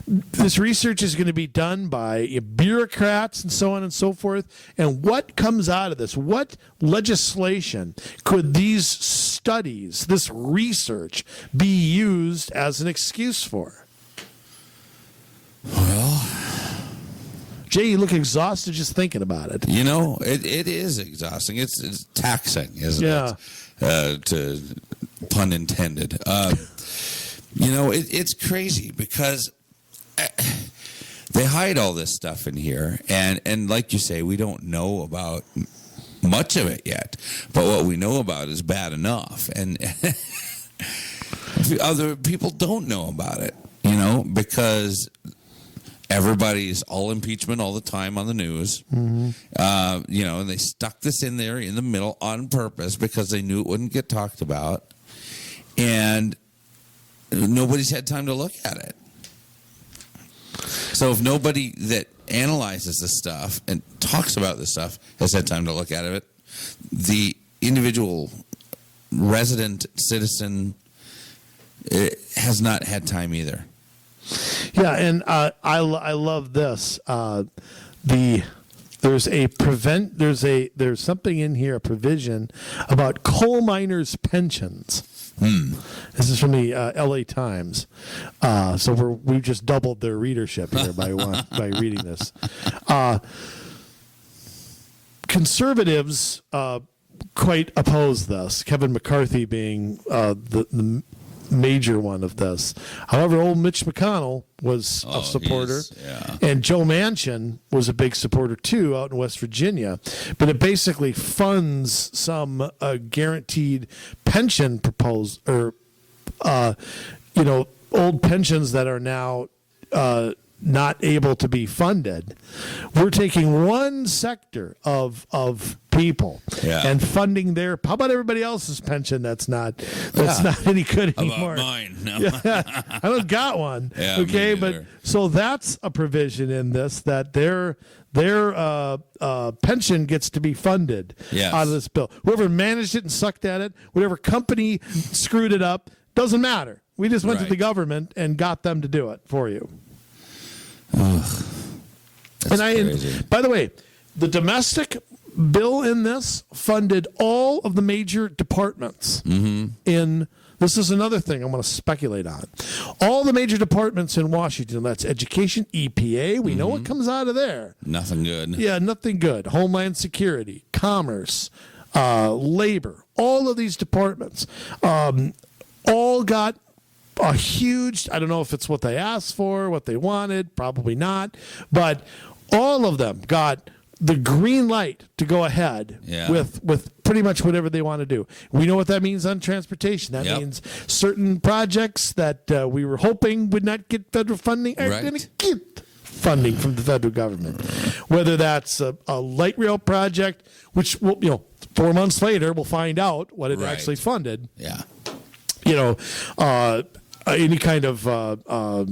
This research is going to be done by bureaucrats and so on and so forth. And what comes out of this? What legislation could these studies, this research, be used as an excuse for? Well, Jay, you look exhausted just thinking about it. It is exhausting. It's taxing, isn't it? To pun intended. It's crazy because they hide all this stuff in here, and like you say, we don't know about much of it yet. But what we know about is bad enough, and other people don't know about it. Because everybody's all impeachment all the time on the news. Mm-hmm. And they stuck this in there in the middle on purpose because they knew it wouldn't get talked about. And nobody's had time to look at it. So if nobody that analyzes this stuff and talks about this stuff has had time to look at it, the individual resident citizen has not had time either. Yeah, and I love this. There's something in here, a provision about coal miners' pensions. This is from the L.A. Times. So we've just doubled their readership here by reading this. Conservatives quite oppose this. Kevin McCarthy being the major one of this. However, old Mitch McConnell was a supporter, and Joe Manchin was a big supporter too out in West Virginia. But it basically funds some guaranteed pension proposal, or old pensions that are now not able to be funded. We're taking one sector of people and funding their. How about everybody else's pension? That's not any good anymore. How about mine? No. Yeah, I don't got one. Yeah, okay, but so that's a provision in this that their pension gets to be funded out of this bill. Whoever managed it and sucked at it, whatever company screwed it up, doesn't matter. We just went to the government and got them to do it for you. Crazy. By the way, the domestic bill in this funded all of the major departments in. This is another thing I'm going to speculate on. All the major departments in Washington, that's education, EPA, we know what comes out of there. Nothing good. Yeah, nothing good. Homeland Security, Commerce, Labor, all of these departments all got a huge, I don't know if it's what they asked for, what they wanted, probably not, but all of them got the green light to go ahead with pretty much whatever they want to do. We know what that means on transportation. That means certain projects that we were hoping would not get federal funding are going to get funding from the federal government. Whether that's a light rail project, which will, 4 months later we'll find out what it actually funded. Yeah. Any kind of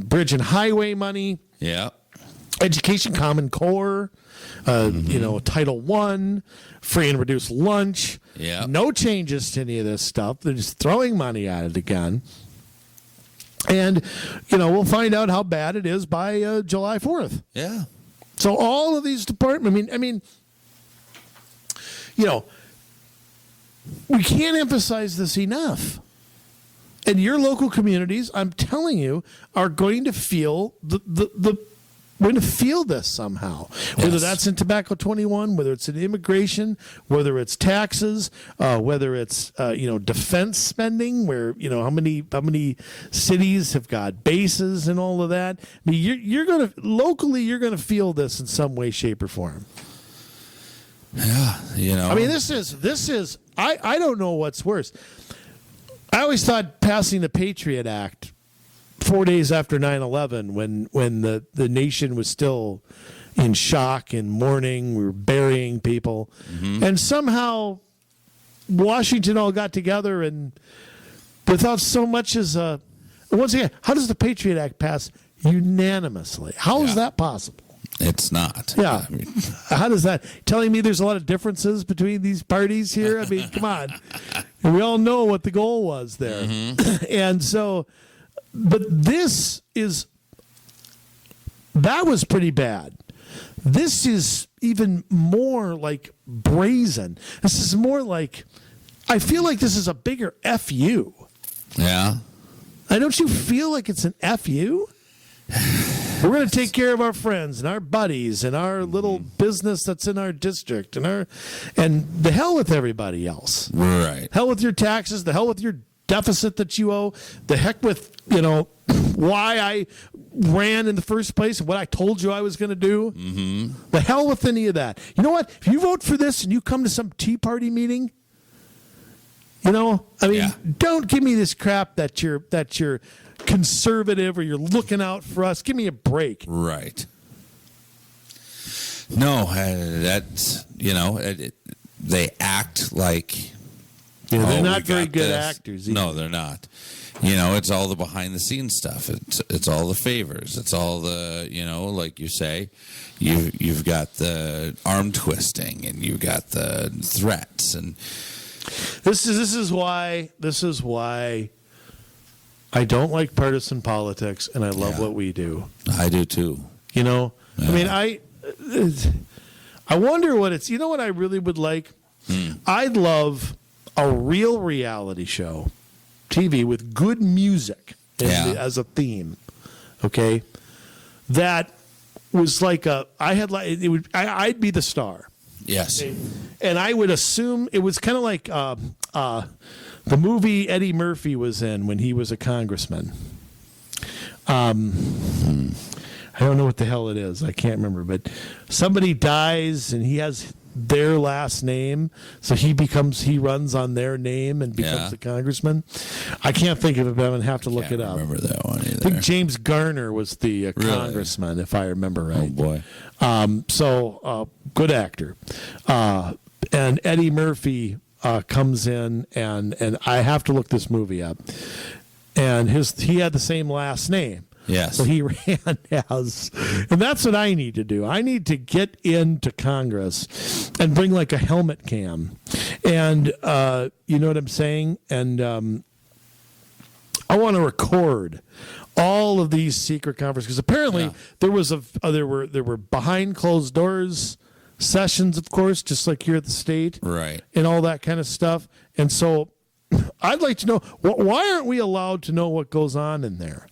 bridge and highway money. Yeah. Education, Common Core, Title I, free and reduced lunch. Yeah. No changes to any of this stuff. They're just throwing money at it again. And, we'll find out how bad it is by July 4th. Yeah. So all of these departments, I mean, we can't emphasize this enough. And your local communities, I'm telling you, are going to feel we're going to feel this somehow. Whether that's in Tobacco 21, whether it's in immigration, whether it's taxes, whether it's defense spending, where how many cities have got bases and all of that. I mean, you're going to feel this in some way, shape, or form. Yeah, I mean, this is. I don't know what's worse. I always thought passing the Patriot Act 4 days after 9/11, when the nation was still in shock and mourning, we were burying people, and somehow Washington all got together and without so much as once again, how does the Patriot Act pass unanimously? How is that possible? It's not. Yeah. I mean, how does that? Telling me there's a lot of differences between these parties here? I mean, come on. And we all know what the goal was there. And so, but that was pretty bad. This is even more like brazen. This is more like, I feel like this is a bigger FU. Yeah. Don't you feel like it's an FU? We're going to take care of our friends and our buddies and our little business that's in our district and the hell with everybody else. Right. Hell with your taxes. The hell with your deficit that you owe. The heck with, why I ran in the first place and what I told you I was going to do. The hell with any of that. You know what? If you vote for this and you come to some Tea Party meeting, don't give me this crap that you're conservative or you're looking out for us. Give me a break. Right. No, that's, they act like Yeah, they're Oh, not we very got good this. actors either. No, they're not. You know, it's all the behind the scenes stuff. It's all the favors. It's all the, you know, like you say, you've got the arm twisting and you've got the threats, and This is why I don't like partisan politics, and I love Yeah. what we do. I do too. You know, Yeah. I mean, I wonder what it's. You know what I really would like? I'd love a real reality show, TV with good music Yeah. as a theme. Okay, that was like I'd be the star. Yes. And I would assume it was kind of like the movie Eddie Murphy was in when he was a congressman. I don't know what the hell it is. I can't remember. But somebody dies and he has their last name, so he runs on their name and becomes Yeah. a congressman. I can't think of it, but I'm going to have to look Can't it up. remember that one I think either. James Garner was the Really? congressman, if I remember Oh right. boy. Good actor. And Eddie Murphy comes in, and I have to look this movie up. And he had the same last name. Yes. So he ran as, and that's what I need to do. I need to get into Congress and bring like a helmet cam. And you know what I'm saying? And I want to record all of these secret conferences, because apparently there were behind closed doors sessions, of course, just like here at the state, Right. and all that kind of stuff. And so I'd like to know, why aren't we allowed to know what goes on in there?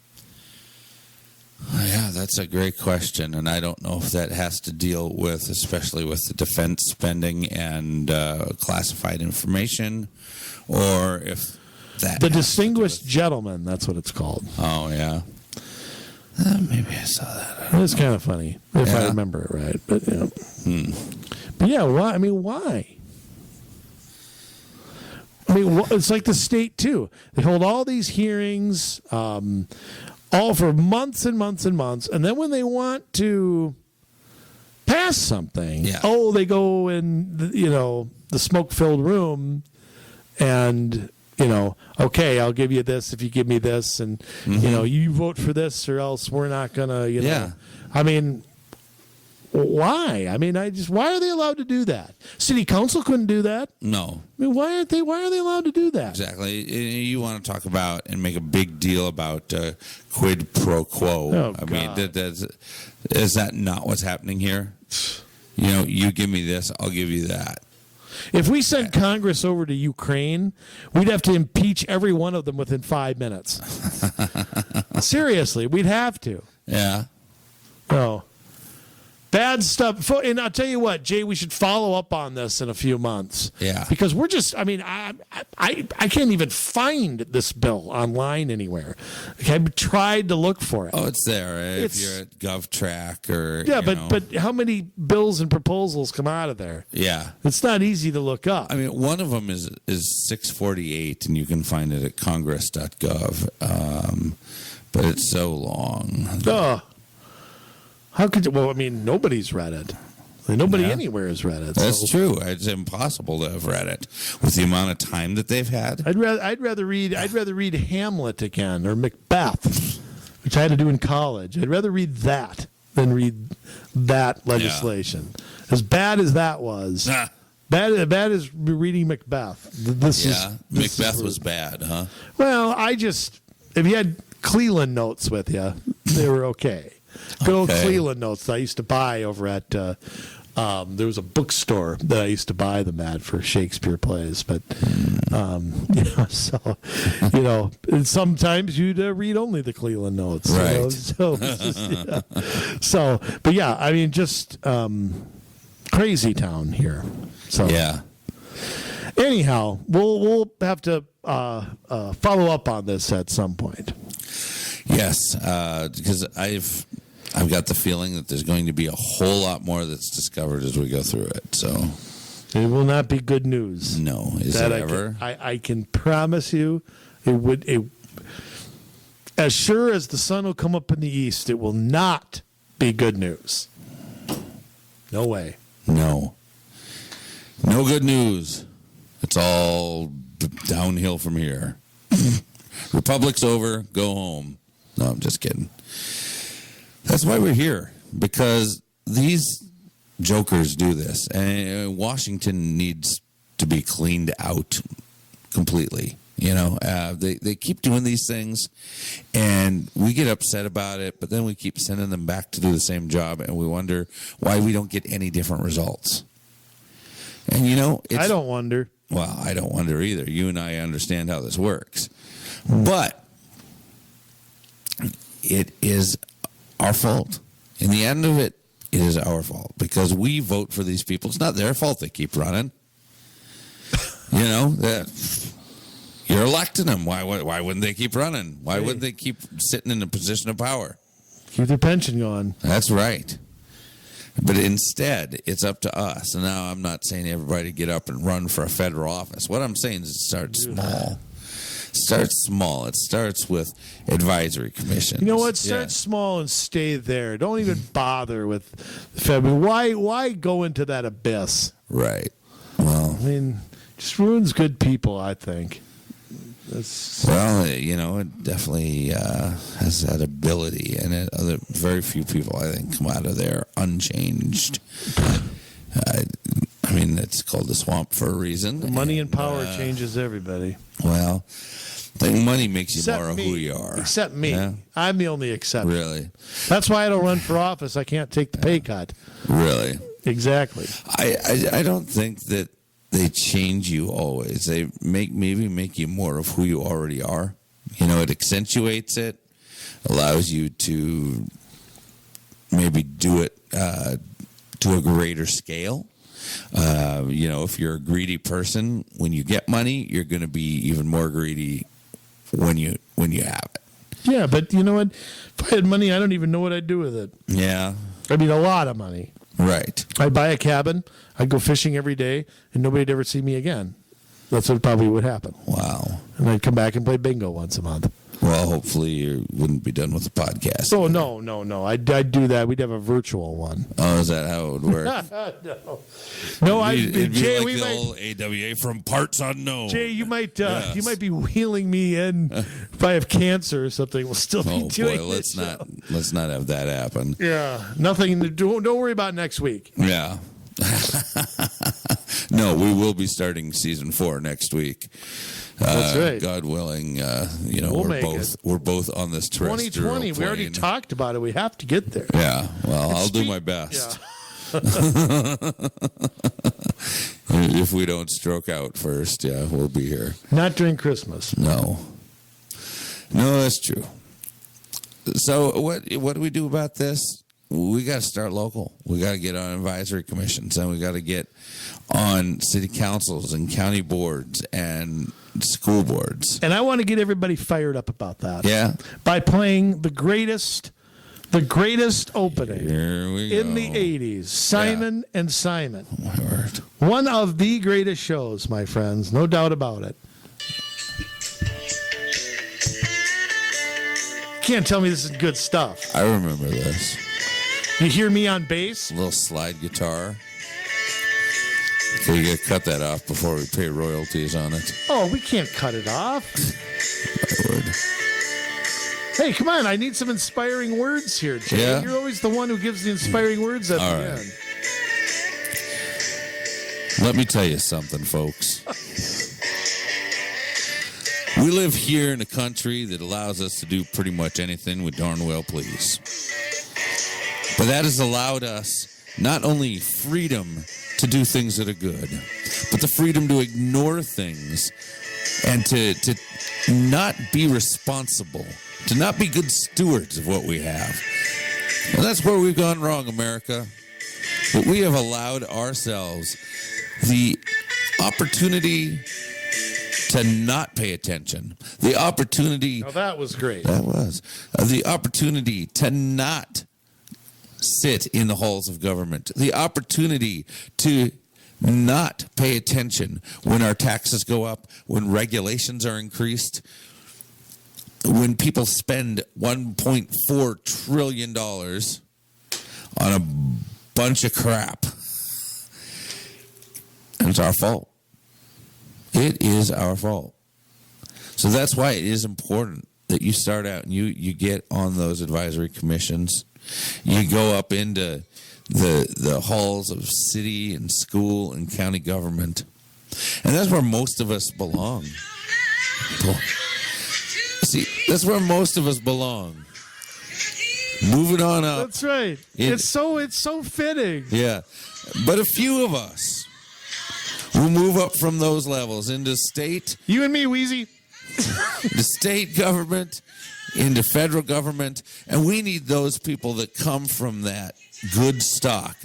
Yeah, that's a great question, and I don't know if that has to deal with, especially with the defense spending and classified information, or if that The has to do Distinguished Gentleman, that's what it's called. with- Oh yeah, maybe I saw that. It's kind of funny if I Yeah. remember it right, but but yeah, why? I mean, why? I mean, it's like the state too. They hold all these hearings, all for months and months and months, and then when they want to pass something, Yeah. they go in the smoke-filled room, and okay, I'll give you this if you give me this, and you vote for this or else we're not gonna, Yeah. I mean, why? I mean, why are they allowed to do that? City council couldn't do that. No, I mean, why are they allowed to do that? exactly. You want to talk about and make a big deal about quid pro quo. Oh, I mean, God. is that not what's happening here? You give me this, I'll give you that. If we sent Congress over to Ukraine, we'd have to impeach every one of them within 5 minutes. Seriously, we'd have to. Yeah. No. Bad stuff. And I'll tell you what, Jay, we should follow up on this in a few months. Yeah. Because we're just, I mean, I can't even find this bill online anywhere. Okay, I've tried to look for it. Oh, it's there. It's- If you're at GovTrack or yeah, you know. but how many bills and proposals come out of there? Yeah. It's not easy to look up. I mean, one of them is 648, and you can find it at congress.gov. But it's so long. Ugh. How could you? Well, I mean, nobody's read it. Like, nobody Yeah. anywhere has read it. That's so. true. It's impossible to have read it with the amount of time that they've had. I'd rather read Hamlet again or Macbeth, which I had to do in college. I'd rather read that than read that legislation. As bad as that was, Ah, bad as reading Macbeth. This yeah, is Macbeth was bad, huh? Well, if you had Cleland notes with you, they were okay. Good old Okay. Cleland notes that I used to buy over at. There was a bookstore that I used to buy them at for Shakespeare plays, but sometimes you'd read only the Cleland notes, Right. So, but yeah, I mean, just crazy town here. So Yeah. anyhow, we'll have to follow up on this at some point. Yes, because I've got the feeling that there's going to be a whole lot more that's discovered as we go through it. So, It will not be good news. no, is That it ever? I can promise you, it would. As sure as the sun will come up in the east, it will not be good news. No way. No. No good news. It's all downhill from here. Republic's over, go home. No, I'm just kidding. That's why we're here, because these jokers do this, and Washington needs to be cleaned out completely. They keep doing these things, and we get upset about it, but then we keep sending them back to do the same job, and we wonder why we don't get any different results. And, I don't wonder. Well, I don't wonder either. You and I understand how this works. But it is our fault. In the end of it, it is our fault, because we vote for these people. It's not their fault they keep running. You're electing them. Why wouldn't they keep running? Why wouldn't they keep sitting in a position of power? Keep their pension going. That's right. But instead, it's up to us. And now I'm not saying everybody get up and run for a federal office. What I'm saying is start small. Start small. It starts with advisory commissions. You know what? Start small and stay there. Don't even bother with the federal. Why go into that abyss? Right. Well, I mean, just ruins good people, I think. It definitely has that ability, and very few people, I think, come out of there unchanged. It's called the swamp for a reason. Money and power changes everybody. Well, I think money makes you more of who you are. Except me. Yeah? I'm the only exception. Really? That's why I don't run for office. I can't take the pay cut. Really? Exactly. I don't think that they change you always. They maybe make you more of who you already are. It accentuates it, allows you to maybe do it to a greater scale. If you're a greedy person, when you get money, you're going to be even more greedy when you have it. Yeah, but you know what? If I had money, I don't even know what I'd do with it. Yeah. I mean, a lot of money. Right. I'd buy a cabin, I'd go fishing every day, and nobody'd ever see me again. That's what probably would happen. Wow. And I'd come back and play bingo once a month. Well, hopefully you wouldn't be done with the podcast. Oh, no. I'd do that. We'd have a virtual one. Oh, is that how it would work? No, it'd be Jay, like we the might, old AWA from parts unknown. Jay, you might be wheeling me in if I have cancer or something. We'll still be doing let's not have that happen. Yeah, nothing. Don't worry about next week. Yeah. No, we will be starting season 4 next week. That's right. God willing, we're both on this terrestrial 2020. We already talked about it. We have to get there. Yeah. Well, I'll do my best. Yeah. If we don't stroke out first, we'll be here. Not during Christmas. No, that's true. So what do we do about this? We got to start local. We got to get on advisory commissions, and we got to get on city councils and county boards and school boards. And I want to get everybody fired up about that. Yeah. By playing the greatest opening in the 80s, Simon and Simon. Oh, my word. One of the greatest shows, my friends, no doubt about it. Can't tell me this is good stuff. I remember this. You hear me on bass? A little slide guitar. So you got to cut that off before we pay royalties on it. Oh, we can't cut it off. My word. Hey, come on. I need some inspiring words here, Jay. Yeah? You're always the one who gives the inspiring words at All the right. end. Let me tell you something, folks. We live here in a country that allows us to do pretty much anything we darn well please. But that has allowed us not only freedom to do things that are good, but the freedom to ignore things and to not be responsible, to not be good stewards of what we have. And that's where we've gone wrong, America. But we have allowed ourselves the opportunity to not pay attention, the opportunity... Oh, that was great. That was. The opportunity to not sit in the halls of government, the opportunity to not pay attention when our taxes go up, when regulations are increased, when people spend $1.4 trillion on a bunch of crap. And it's our fault. It is our fault. So that's why it is important that you start out and you get on those advisory commissions. You go up into the halls of city and school and county government. And that's where most of us belong. See, that's where most of us belong. Moving on up. That's right. It's so fitting. Yeah. But a few of us will move up from those levels into state. You and me, Wheezy. The state government, into federal government, and we need those people that come from that good stock,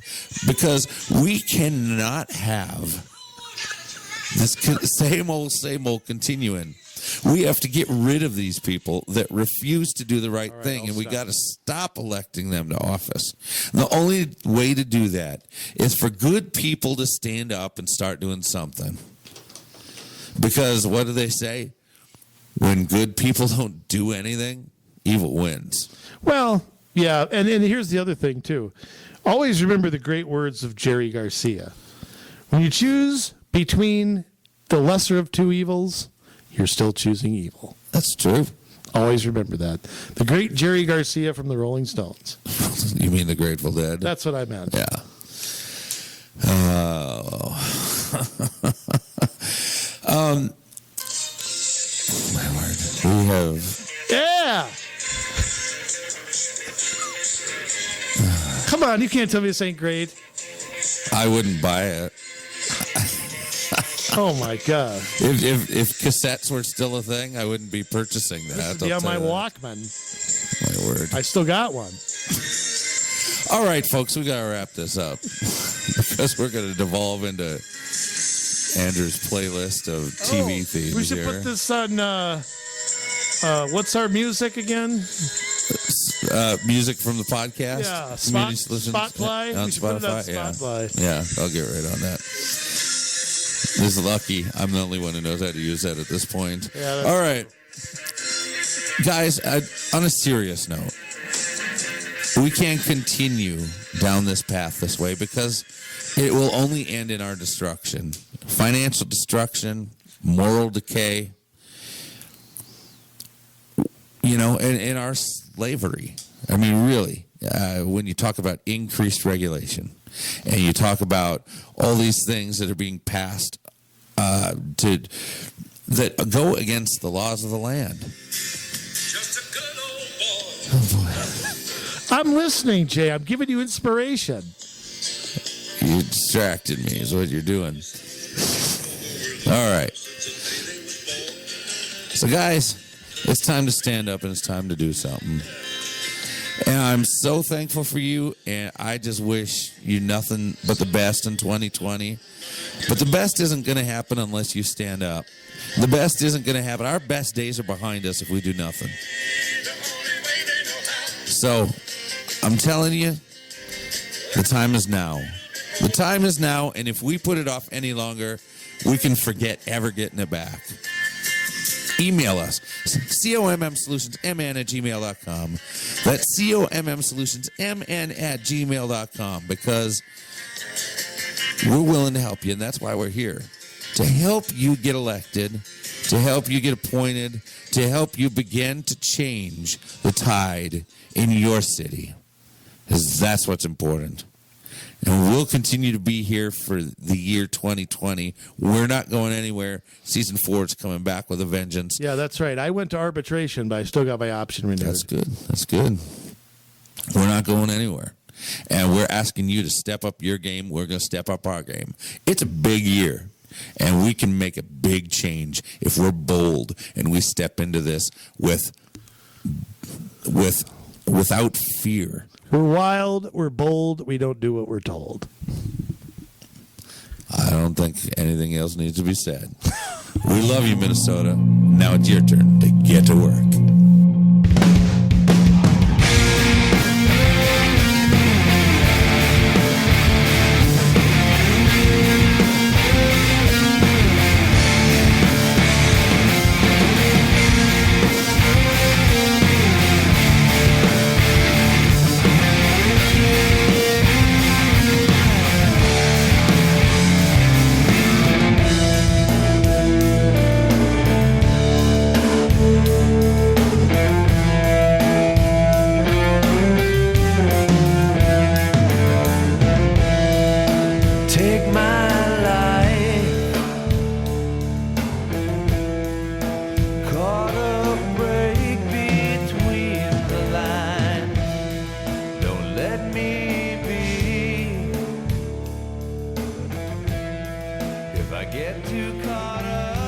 because we cannot have this same old continuing. We have to get rid of these people that refuse to do the right thing, and we got to stop electing them to office. And the only way to do that is for good people to stand up and start doing something. Because what do they say? When good people don't do anything, evil wins. Well, yeah, and here's the other thing, too. Always remember the great words of Jerry Garcia. When you choose between the lesser of two evils, you're still choosing evil. That's true. Always remember that. The great Jerry Garcia from the Rolling Stones. You mean the Grateful Dead? That's what I meant. Yeah. My word. We have... Yeah! Come on, you can't tell me this ain't great. I wouldn't buy it. Oh my God! If cassettes were still a thing, I wouldn't be purchasing that. This would be on my Walkman. My word! I still got one. All right, folks, we gotta wrap this up because we're gonna devolve into Andrew's playlist of TV themes. We should put this on. What's our music again? Music from the podcast. Yeah, Community Solutions Spotlight. on We should put it on Spotify. Spotlight. Yeah, I'll get right on that. This is lucky. I'm the only one who knows how to use that at this point. Yeah, all right. Guys, on a serious note, we can't continue down this path this way because it will only end in our destruction. Financial destruction, moral decay, you know, and our slavery. I mean, really, when you talk about increased regulation and you talk about all these things that are being passed that go against the laws of the land. Oh, boy. I'm listening, Jay. I'm giving you inspiration. You distracted me is what you're doing. All right. So, guys, it's time to stand up and it's time to do something. And I'm so thankful for you, and I just wish you nothing but the best in 2020. But the best isn't going to happen unless you stand up. The best isn't going to happen. Our best days are behind us if we do nothing. So, I'm telling you, the time is now. The time is now, and if we put it off any longer, we can forget ever getting it back. Email us, commsolutionsmn@gmail.com. That's commsolutionsmn@gmail.com, because we're willing to help you, and that's why we're here. To help you get elected, to help you get appointed, to help you begin to change the tide in your city. Because that's what's important. And we'll continue to be here for the year 2020. We're not going anywhere. Season 4 is coming back with a vengeance. Yeah, that's right. I went to arbitration, but I still got my option renewed. That's good. That's good. We're not going anywhere. And we're asking you to step up your game. We're going to step up our game. It's a big year. And we can make a big change if we're bold and we step into this without fear. We're wild, we're bold, we don't do what we're told. I don't think anything else needs to be said. We love you, Minnesota. Now it's your turn to get to work. I get too caught up